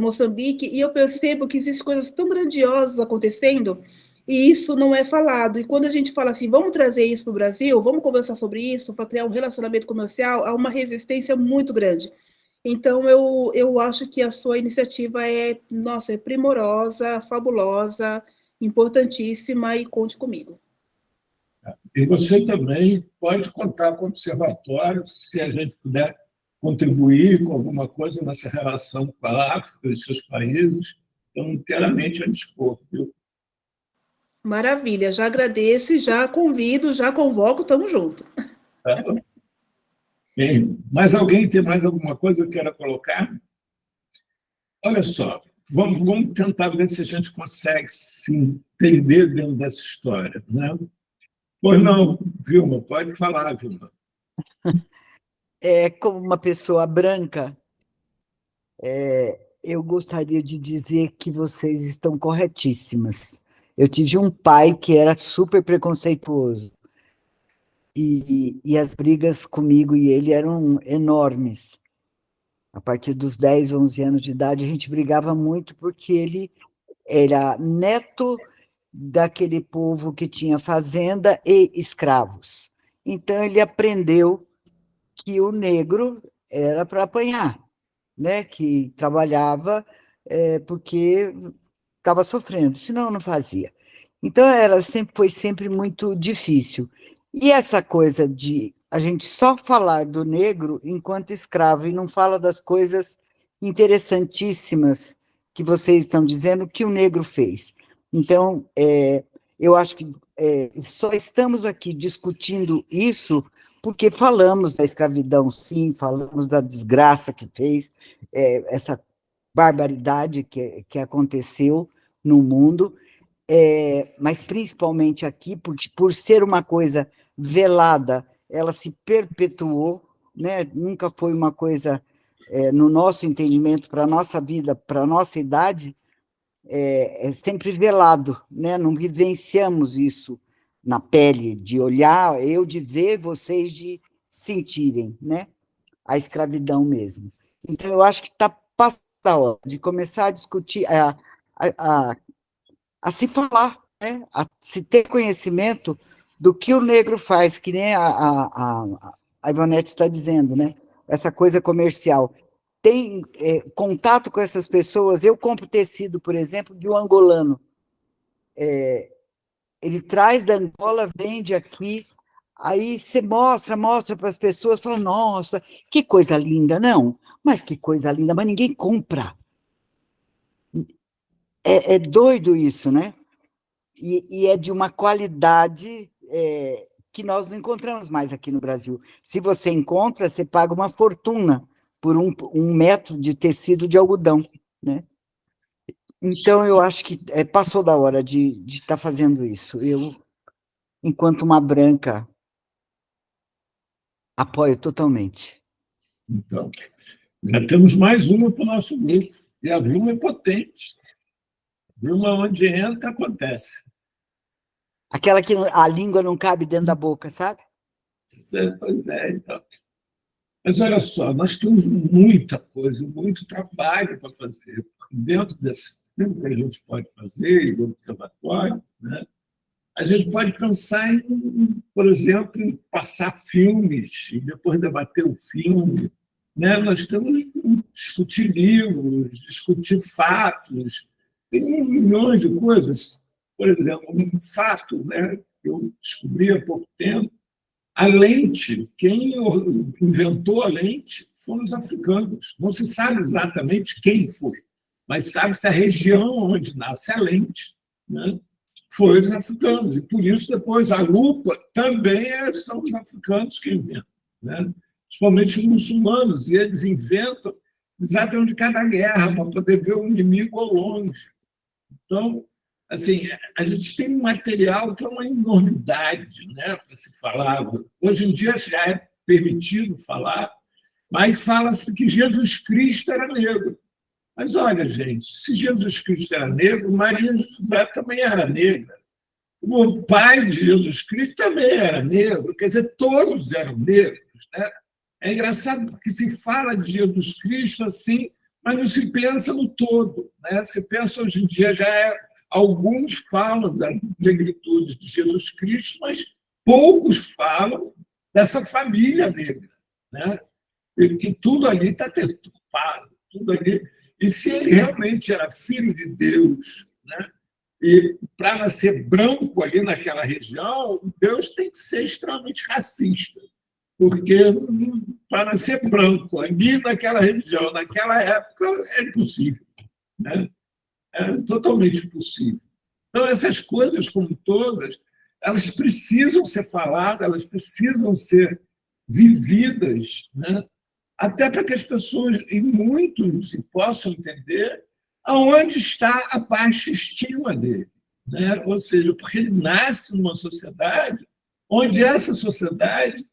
Moçambique, e eu percebo que existem coisas tão grandiosas acontecendo, e isso não é falado. E quando a gente fala assim, vamos trazer isso para o Brasil, vamos conversar sobre isso, para criar um relacionamento comercial, há uma resistência muito grande. Então, eu acho que a sua iniciativa é primorosa, fabulosa, importantíssima, e conte comigo. E você também pode contar com o observatório, se a gente puder contribuir com alguma coisa nessa relação com a África e seus países, estão inteiramente a dispor, viu? Maravilha, já agradeço, já convido, já convoco, estamos juntos. Bem, mais alguém tem mais alguma coisa que queira colocar? Olha só, vamos tentar ver se a gente consegue se entender dentro dessa história, né? Pois não, Vilma, pode falar, Vilma. Como uma pessoa branca, eu gostaria de dizer que vocês estão corretíssimas. Eu tive um pai que era super preconceituoso, e as brigas comigo e ele eram enormes. A partir dos 10, 11 anos de idade, a gente brigava muito porque ele era neto daquele povo que tinha fazenda e escravos. Então, ele aprendeu que o negro era para apanhar, né? Que trabalhava porque estava sofrendo, senão não fazia. Então, foi sempre muito difícil. E essa coisa de a gente só falar do negro enquanto escravo e não fala das coisas interessantíssimas que vocês estão dizendo que o negro fez. Então, eu acho que só estamos aqui discutindo isso porque falamos da escravidão, sim, falamos da desgraça que fez, essa barbaridade que aconteceu no mundo, mas principalmente aqui, porque por ser uma coisa velada, ela se perpetuou, né? Nunca foi uma coisa, no nosso entendimento, para a nossa vida, para a nossa idade, é sempre velado, né? Não vivenciamos isso na pele, de olhar, eu de ver, vocês de sentirem, né? A escravidão mesmo. Então, eu acho que está passando a hora de começar a discutir, a se falar, né? A se ter conhecimento do que o negro faz, que nem a Ivonete está dizendo, né? Essa coisa comercial. Tem contato com essas pessoas. Eu compro tecido, por exemplo, de um angolano. Ele traz da Angola, vende aqui, aí você mostra para as pessoas, fala, nossa, que coisa linda, não, mas que coisa linda, mas ninguém compra. É doido isso, né? E é de uma qualidade que nós não encontramos mais aqui no Brasil. Se você encontra, você paga uma fortuna por um metro de tecido de algodão, né? Então, eu acho que passou da hora de estar fazendo isso. Eu, enquanto uma branca, apoio totalmente. Então, já temos mais uma para o nosso grupo. E a Vilma é potente. Vilma, onde entra, acontece. Aquela que a língua não cabe dentro da boca, sabe? Pois é, então. Mas olha só, nós temos muita coisa, muito trabalho para fazer. Dentro desse tempo que a gente pode fazer, do observatório, né? A gente pode pensar em, por exemplo, em passar filmes e depois debater o filme, né? Nós temos que discutir livros, discutir fatos, tem milhões de coisas. Por exemplo, um fato, né, que eu descobri há pouco tempo, a lente, quem inventou a lente foram os africanos. Não se sabe exatamente quem foi, mas sabe-se a região onde nasce a lente, né? Foi os africanos. E, por isso, depois, a lupa também são os africanos que inventam, né? Principalmente os muçulmanos, e eles inventam exatamente cada guerra para poder ver o inimigo ao longe. Então, assim, a gente tem um material que é uma enormidade, né, para se falar. Hoje em dia já é permitido falar, mas fala-se que Jesus Cristo era negro. Mas olha, gente, se Jesus Cristo era negro, Maria José também era negra. O pai de Jesus Cristo também era negro, quer dizer, todos eram negros, né? É engraçado porque se fala de Jesus Cristo assim, mas não se pensa no todo, né? Se pensa hoje em dia, alguns falam da negritude de Jesus Cristo, mas poucos falam dessa família negra, né? E que tudo ali está deturpado, tudo ali. E se ele realmente era filho de Deus, né? E para nascer branco ali naquela região, Deus tem que ser extremamente racista, porque para nascer branco ali naquela região, naquela época, é impossível, né? É totalmente impossível. Então, essas coisas, como todas, elas precisam ser faladas, elas precisam ser vividas, né? Até para que as pessoas, e muitos, possam entender aonde está a baixa estima dele, né? Ou seja, porque ele nasce numa sociedade onde essa sociedade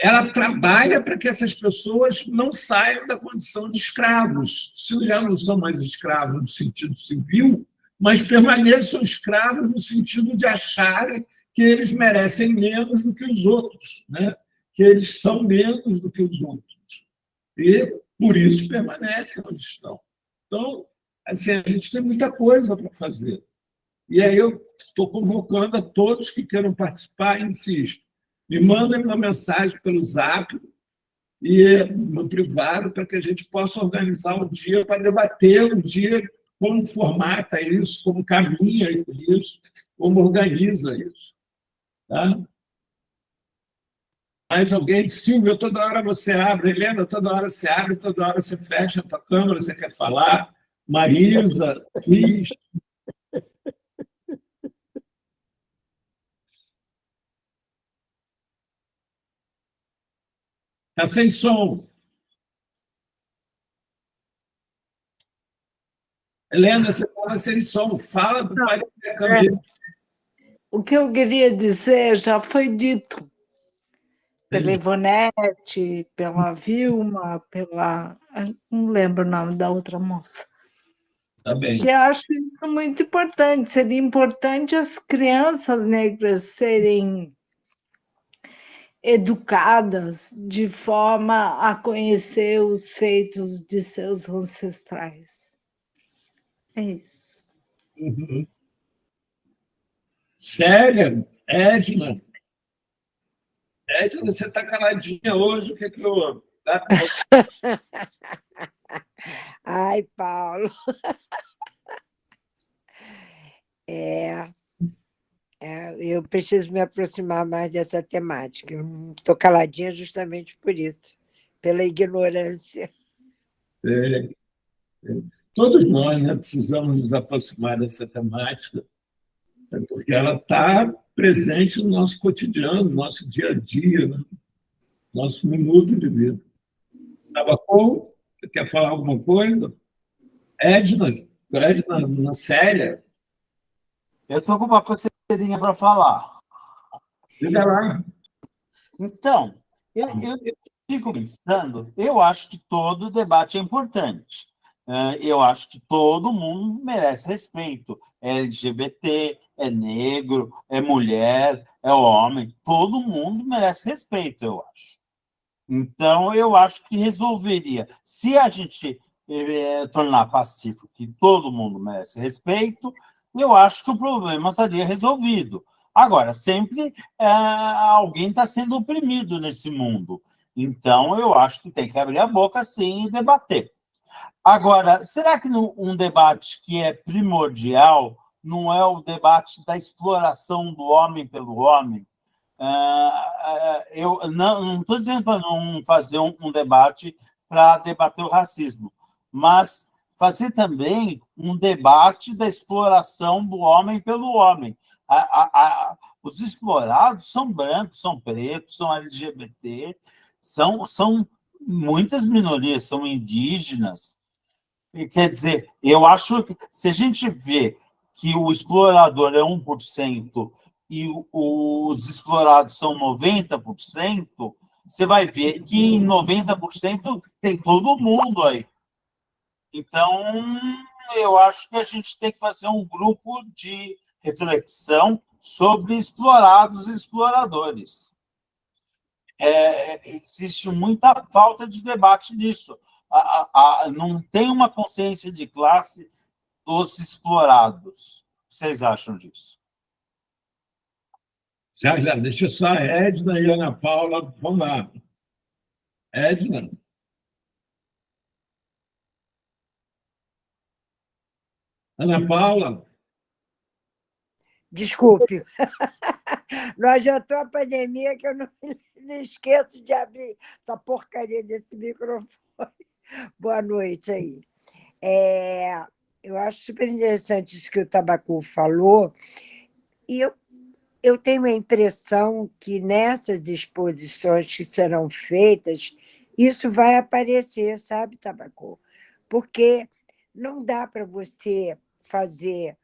ela trabalha para que essas pessoas não saiam da condição de escravos. Se já não são mais escravos no sentido civil, mas permaneçam escravos no sentido de acharem que eles merecem menos do que os outros, né? Que eles são menos do que os outros. E, por isso, permanecem onde estão. Então, assim, a gente tem muita coisa para fazer. E aí eu estou convocando a todos que queiram participar, insisto, me mandem uma mensagem pelo Zap e no privado para que a gente possa organizar um dia para debater um dia como formata isso, como caminha isso, como organiza isso. Tá? Mais alguém? Silvio, toda hora você abre. Helena, toda hora você abre, toda hora você fecha a tua câmera, você quer falar. Marisa, Cris. Está sem som. Helena, você estava sem som. Fala do pai da câmera. O que eu queria dizer já foi dito pela Ivonete, pela Vilma, pela... não lembro o nome da outra moça. Tá bem. Que eu acho isso muito importante. Seria importante as crianças negras serem educadas de forma a conhecer os feitos de seus ancestrais. É isso. Uhum. Célia, Edna. Edna, você está caladinha hoje, o que é que eu... Ai, Paulo. Eu preciso me aproximar mais dessa temática. Eu estou caladinha justamente por isso, pela ignorância. Todos nós, né, precisamos nos aproximar dessa temática, porque ela está presente no nosso cotidiano, no nosso dia a dia, né? Nosso minuto de vida. Tabacou, você quer falar alguma coisa? Edna, na Célia. Eu estou com uma coceirinha para falar. Diga lá. Então, eu fico pensando, eu acho que todo debate é importante. Eu acho que todo mundo merece respeito. É LGBT, é negro, é mulher, é homem. Todo mundo merece respeito, eu acho. Então, eu acho que resolveria. Se a gente tornar pacífico que todo mundo merece respeito, eu acho que o problema estaria resolvido. Agora, sempre alguém está sendo oprimido nesse mundo. Então, eu acho que tem que abrir a boca, sim, e debater. Agora, será que um debate que é primordial não é o debate da exploração do homem pelo homem? Eu não estou dizendo para não fazer um debate para debater o racismo, mas fazer também um debate da exploração do homem pelo homem. Os explorados são brancos, são pretos, são LGBT, são muitas minorias, são indígenas. E, quer dizer, eu acho que se a gente vê que o explorador é 1% e os explorados são 90%, você vai ver que em 90% tem todo mundo aí. Então, eu acho que a gente tem que fazer um grupo de reflexão sobre explorados e exploradores. Existe muita falta de debate nisso. Não tem uma consciência de classe dos explorados. O que vocês acham disso? Já, deixa só a Edna e a Ana Paula. Vamos lá. Edna. Ana Paula. Desculpe. Nós já estamos a pandemia que eu não esqueço de abrir essa porcaria desse microfone. Boa noite aí. Eu acho super interessante isso que o Tabacu falou, e eu tenho a impressão que nessas exposições que serão feitas, isso vai aparecer, sabe, Tabacu? Porque não dá para você fazer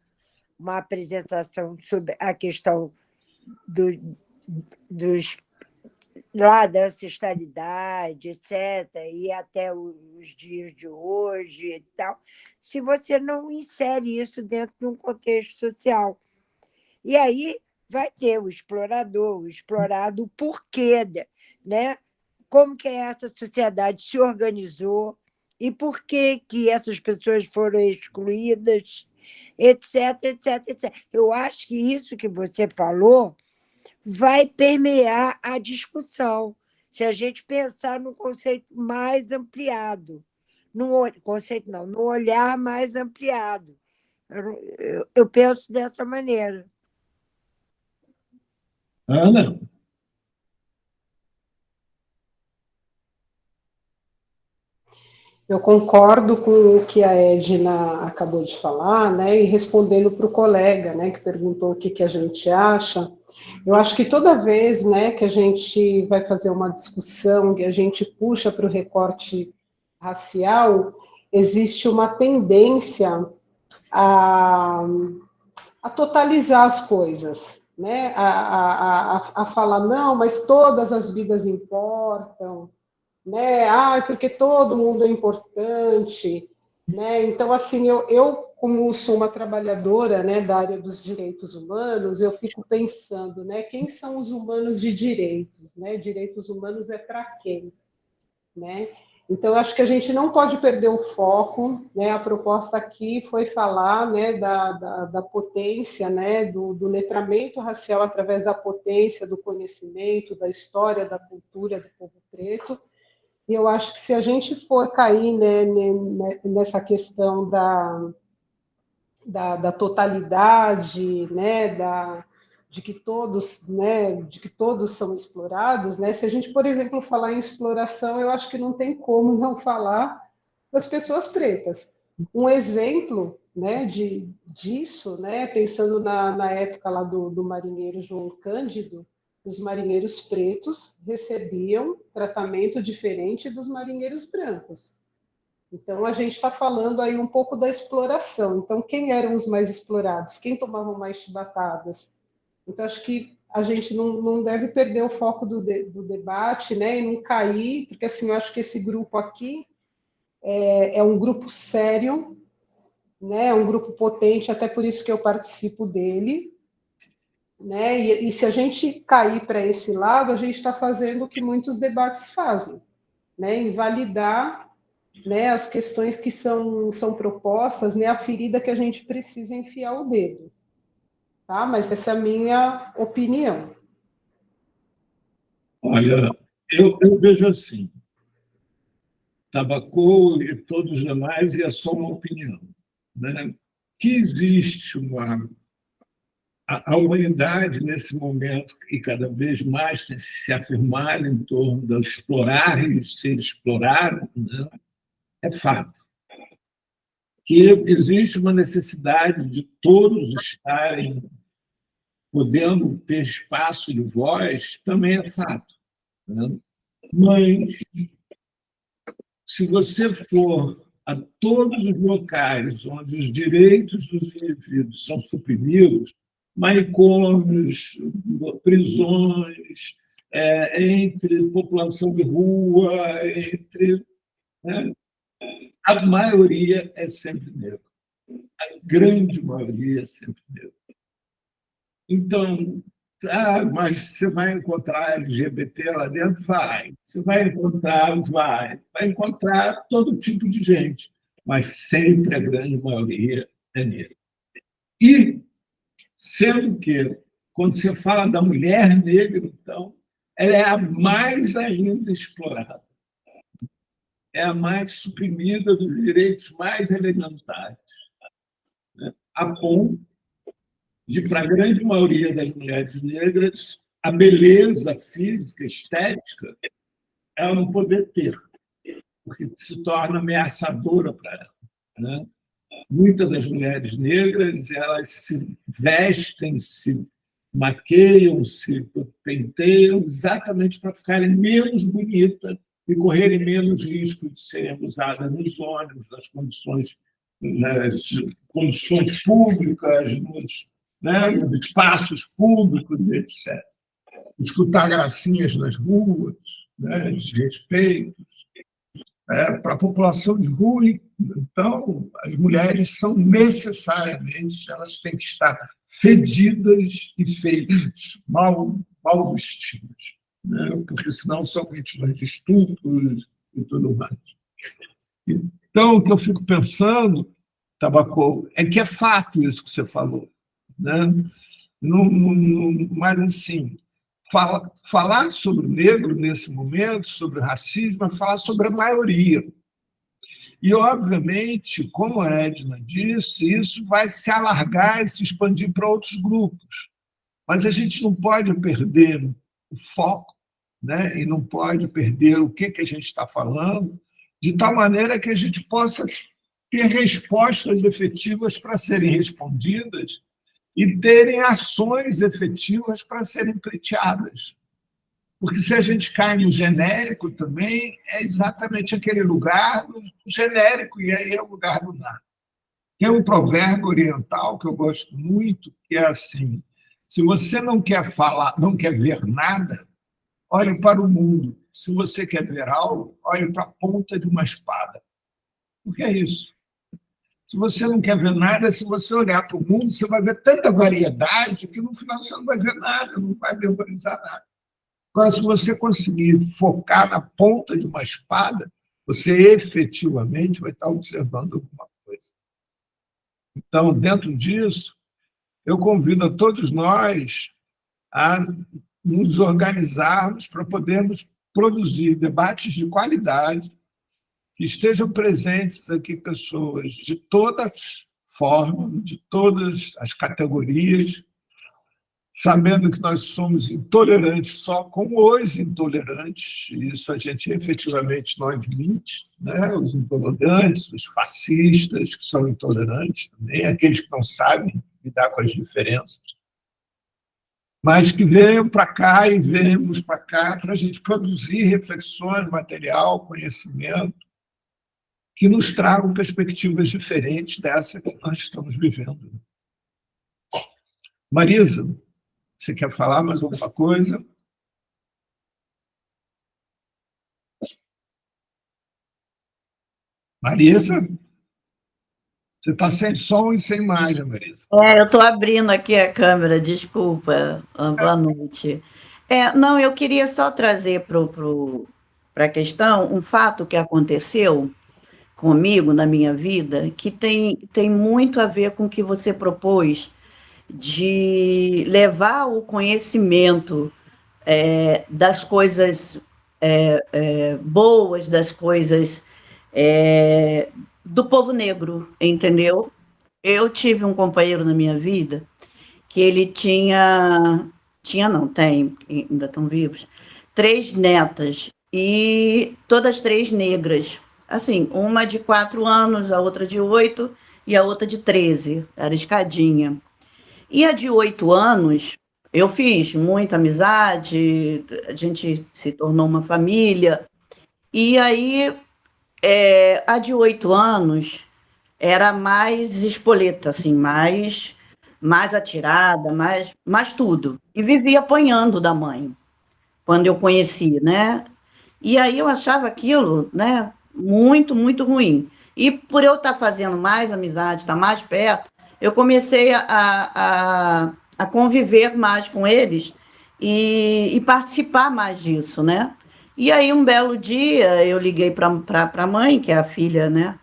uma apresentação sobre a questão lá da ancestralidade, etc., e até os dias de hoje e tal, se você não insere isso dentro de um contexto social. E aí vai ter o explorador, o explorado, o porquê, né? Como que essa sociedade se organizou e por que essas pessoas foram excluídas, etc., etc., etc. Eu acho que isso que você falou vai permear a discussão, se a gente pensar num conceito mais ampliado, no olhar mais ampliado. Eu penso dessa maneira. Ana? Eu concordo com o que a Edna acabou de falar, né, e respondendo para o colega, né, que perguntou o que a gente acha, eu acho que toda vez, né, que a gente vai fazer uma discussão e a gente puxa para o recorte racial, existe uma tendência a totalizar as coisas, né, a falar, não, mas todas as vidas importam, né? Porque todo mundo é importante, né? Então, assim, eu como sou uma trabalhadora, né, da área dos direitos humanos, eu fico pensando, né, quem são os humanos de direitos, né? Direitos humanos é para quem, né? Então, eu acho que a gente não pode perder o foco, né? A proposta aqui foi falar, né, da potência, né, do letramento racial através da potência do conhecimento, da história, da cultura do povo preto. E eu acho que se a gente for cair, né, nessa questão da totalidade, né, de que todos, né, de que todos são explorados, né, se a gente, por exemplo, falar em exploração, eu acho que não tem como não falar das pessoas pretas. Um exemplo, né, disso, né, pensando na época lá do marinheiro João Cândido, os marinheiros pretos recebiam tratamento diferente dos marinheiros brancos. Então, a gente está falando aí um pouco da exploração. Então, quem eram os mais explorados? Quem tomavam mais chibatadas? Então, acho que a gente não deve perder o foco do debate, né, e não cair, porque, assim, eu acho que esse grupo aqui é um grupo sério, né, é um grupo potente, até por isso que eu participo dele, né? E se a gente cair para esse lado, a gente está fazendo o que muitos debates fazem, né? Invalidar, né, as questões que são propostas, né, a ferida que a gente precisa enfiar o dedo. Tá? Mas essa é a minha opinião. Olha, eu vejo assim, Tabacô e todos os demais, e é só uma opinião, né? Que existe a humanidade, nesse momento, e cada vez mais tem se afirmar em torno do explorar e ser explorado, né? É fato. Que existe uma necessidade de todos estarem podendo ter espaço de voz, também é fato, né? Mas, se você for a todos os locais onde os direitos dos indivíduos são suprimidos, manicômios, prisões, entre população de rua, né, a maioria é sempre negra. A grande maioria é sempre negra. Então, mas você vai encontrar LGBT lá dentro? Vai. Você vai encontrar? Vai encontrar todo tipo de gente, mas sempre a grande maioria é negra. E, sendo que, quando você fala da mulher negra, então, ela é a mais ainda explorada, é a mais suprimida dos direitos mais elementares, né? A ponto de, para a grande maioria das mulheres negras, a beleza física, estética, ela não poder ter, porque se torna ameaçadora para ela, né? Muitas das mulheres negras, elas se vestem, se maqueiam, se penteiam exatamente para ficarem menos bonitas e correrem menos risco de serem abusadas nos ônibus, nas condições públicas, nos espaços públicos, etc. Escutar gracinhas nas ruas, desrespeitos. Para a população de rua, então, as mulheres são necessariamente, elas têm que estar fedidas e feias, mal vestidas, né? Porque senão são vítimas de estupros e tudo mais. Então, o que eu fico pensando, Tabacô, é que é fato isso que você falou, né? Mas, assim, falar sobre o negro nesse momento, sobre o racismo, é falar sobre a maioria. E, obviamente, como a Edna disse, isso vai se alargar e se expandir para outros grupos. Mas a gente não pode perder o foco, né? E não pode perder o que a gente está falando, de tal maneira que a gente possa ter respostas efetivas para serem respondidas e terem ações efetivas para serem pleiteadas. Porque se a gente cai no genérico também, é exatamente aquele lugar do genérico, e aí é o lugar do nada. Tem um provérbio oriental que eu gosto muito, que é assim: se você não quer falar, não quer ver nada, olhe para o mundo. Se você quer ver algo, olhe para a ponta de uma espada. Porque é isso. Se você não quer ver nada, se você olhar para o mundo, você vai ver tanta variedade que no final você não vai ver nada, não vai memorizar nada. Agora, se você conseguir focar na ponta de uma espada, você efetivamente vai estar observando alguma coisa. Então, dentro disso, eu convido a todos nós a nos organizarmos para podermos produzir debates de qualidade, que estejam presentes aqui pessoas de todas as formas, de todas as categorias, sabendo que nós somos intolerantes só como os intolerantes, isso a gente efetivamente não admite, né? Os intolerantes, os fascistas, que são intolerantes também, aqueles que não sabem lidar com as diferenças, mas que venham para cá e venhamos para cá para a gente produzir reflexões, material, conhecimento, que nos tragam perspectivas diferentes dessa que nós estamos vivendo. Marisa, você quer falar mais alguma coisa? Marisa? Você está sem som e sem imagem, Marisa. Eu estou abrindo aqui a câmera, desculpa. Boa noite. Não, eu queria só trazer para a questão um fato que aconteceu comigo na minha vida, que tem muito a ver com o que você propôs, de levar o conhecimento das coisas boas, das coisas do povo negro, entendeu? Eu tive um companheiro na minha vida que ele tem, ainda estão vivos, 3 netas, e todas 3 negras. Assim, uma de 4 anos, a outra de 8 e a outra de 13, era escadinha. E a de 8 anos, eu fiz muita amizade, a gente se tornou uma família, e aí a de 8 anos era mais espoleta, assim, mais atirada, mais tudo, e vivia apanhando da mãe, quando eu conheci, né? E aí eu achava aquilo, né, muito, muito ruim. E por eu estar fazendo mais amizade, estar mais perto, eu comecei a conviver mais com eles e participar mais disso, né? E aí, um belo dia, eu liguei para a mãe, que é a filha, né,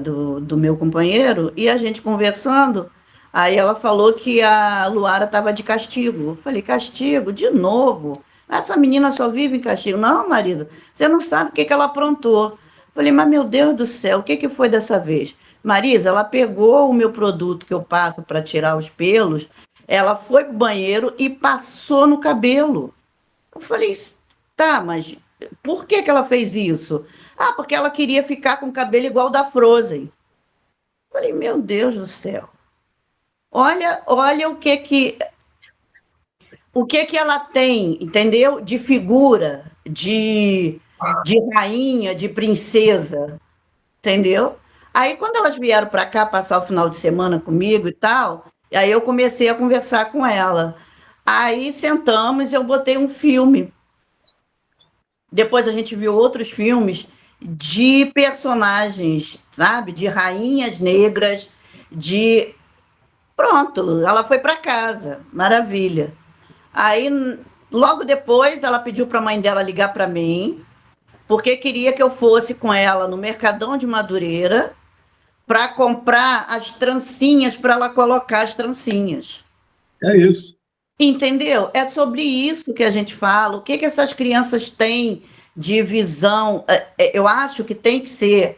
do meu companheiro, e a gente conversando, aí ela falou que a Luara estava de castigo. Eu falei, castigo? De novo? Essa menina só vive em castigo. Não, Marisa, você não sabe o que ela aprontou. Eu falei, mas meu Deus do céu, o que foi dessa vez? Marisa, ela pegou o meu produto que eu passo para tirar os pelos, ela foi para o banheiro e passou no cabelo. Eu falei, tá, mas por que ela fez isso? Ah, porque ela queria ficar com o cabelo igual da Frozen. Eu falei, meu Deus do céu. Olha o que ela tem, entendeu? De figura, de rainha, de princesa, entendeu? Aí, quando elas vieram para cá passar o final de semana comigo e tal, aí eu comecei a conversar com ela. Aí sentamos e eu botei um filme. Depois a gente viu outros filmes de personagens, sabe? De rainhas negras, Pronto, ela foi para casa, maravilha. Aí, logo depois, ela pediu para a mãe dela ligar para mim, porque queria que eu fosse com ela no Mercadão de Madureira para comprar as trancinhas para ela colocar as trancinhas. É isso. Entendeu? É sobre isso que a gente fala. O que essas crianças têm de visão? Eu acho que tem que ser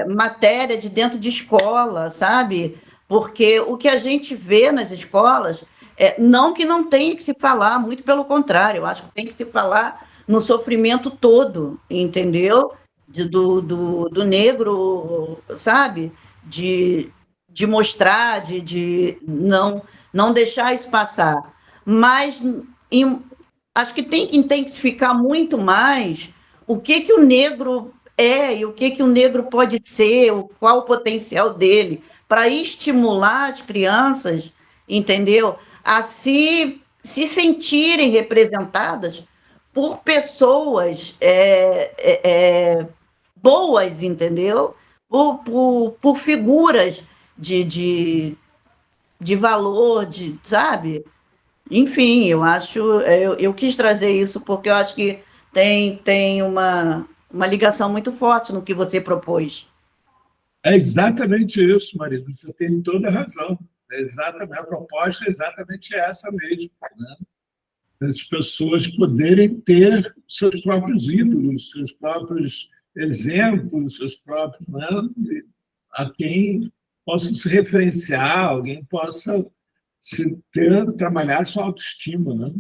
matéria de dentro de escola, sabe? Porque o que a gente vê nas escolas, não que não tenha que se falar, muito pelo contrário, eu acho que tem que se falar no sofrimento todo, entendeu? do negro, sabe? De mostrar, de não deixar isso passar. Mas acho que tem que intensificar muito mais o que o negro é e o que o negro pode ser, qual o potencial dele, para estimular as crianças, entendeu? A se sentirem representadas por pessoas boas, entendeu? Por figuras de valor, sabe? Enfim, eu quis trazer isso porque eu acho que tem uma ligação muito forte no que você propôs. É exatamente isso, Marisa, você tem toda a razão. A proposta é exatamente essa mesmo, né? As pessoas poderem ter seus próprios ídolos, seus próprios exemplos, seus próprios, né? A quem possa se referenciar, alguém possa trabalhar sua autoestima, né?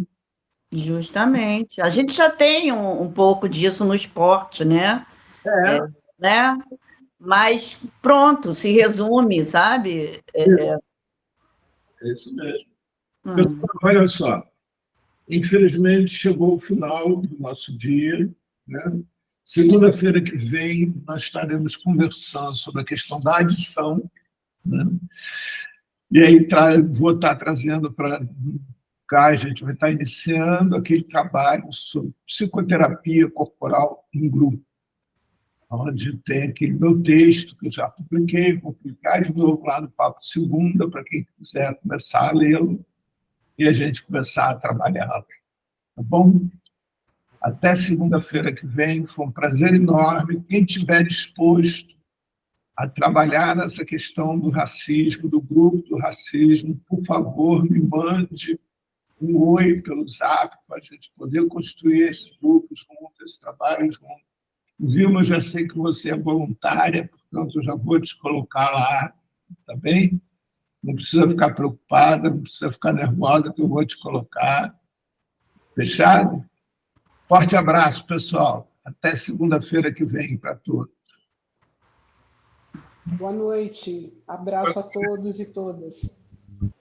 Justamente. A gente já tem um pouco disso no esporte, né? Né? Mas pronto, se resume, sabe? É isso mesmo. Pessoal, olha só, infelizmente chegou o final do nosso dia, né? Segunda-feira que vem nós estaremos conversando sobre a questão da adição, né? E aí vou estar trazendo para cá, a gente vai estar iniciando aquele trabalho sobre psicoterapia corporal em grupo, onde tem aquele meu texto que eu já publiquei, vou publicar de novo lá no Papo de Segunda, para quem quiser começar a lê-lo e a gente começar a trabalhá-lo. Tá bom? Até segunda-feira que vem, foi um prazer enorme. Quem estiver disposto a trabalhar nessa questão do racismo, do grupo do racismo, por favor, me mande um oi pelo Zap, para a gente poder construir esse grupo junto, esse trabalho junto. Vilma, eu já sei que você é voluntária, portanto, eu já vou te colocar lá, tá bem? Não precisa ficar preocupada, não precisa ficar nervosa, que eu vou te colocar. Fechado? Forte abraço, pessoal. Até segunda-feira que vem para todos. Boa noite. Abraço a todos e todas.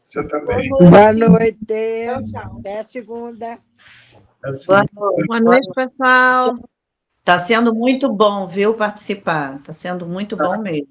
Você também. Boa noite. Tchau, tchau. Até segunda. Boa noite, pessoal. Está sendo muito bom, viu, participar. Está sendo muito bom mesmo.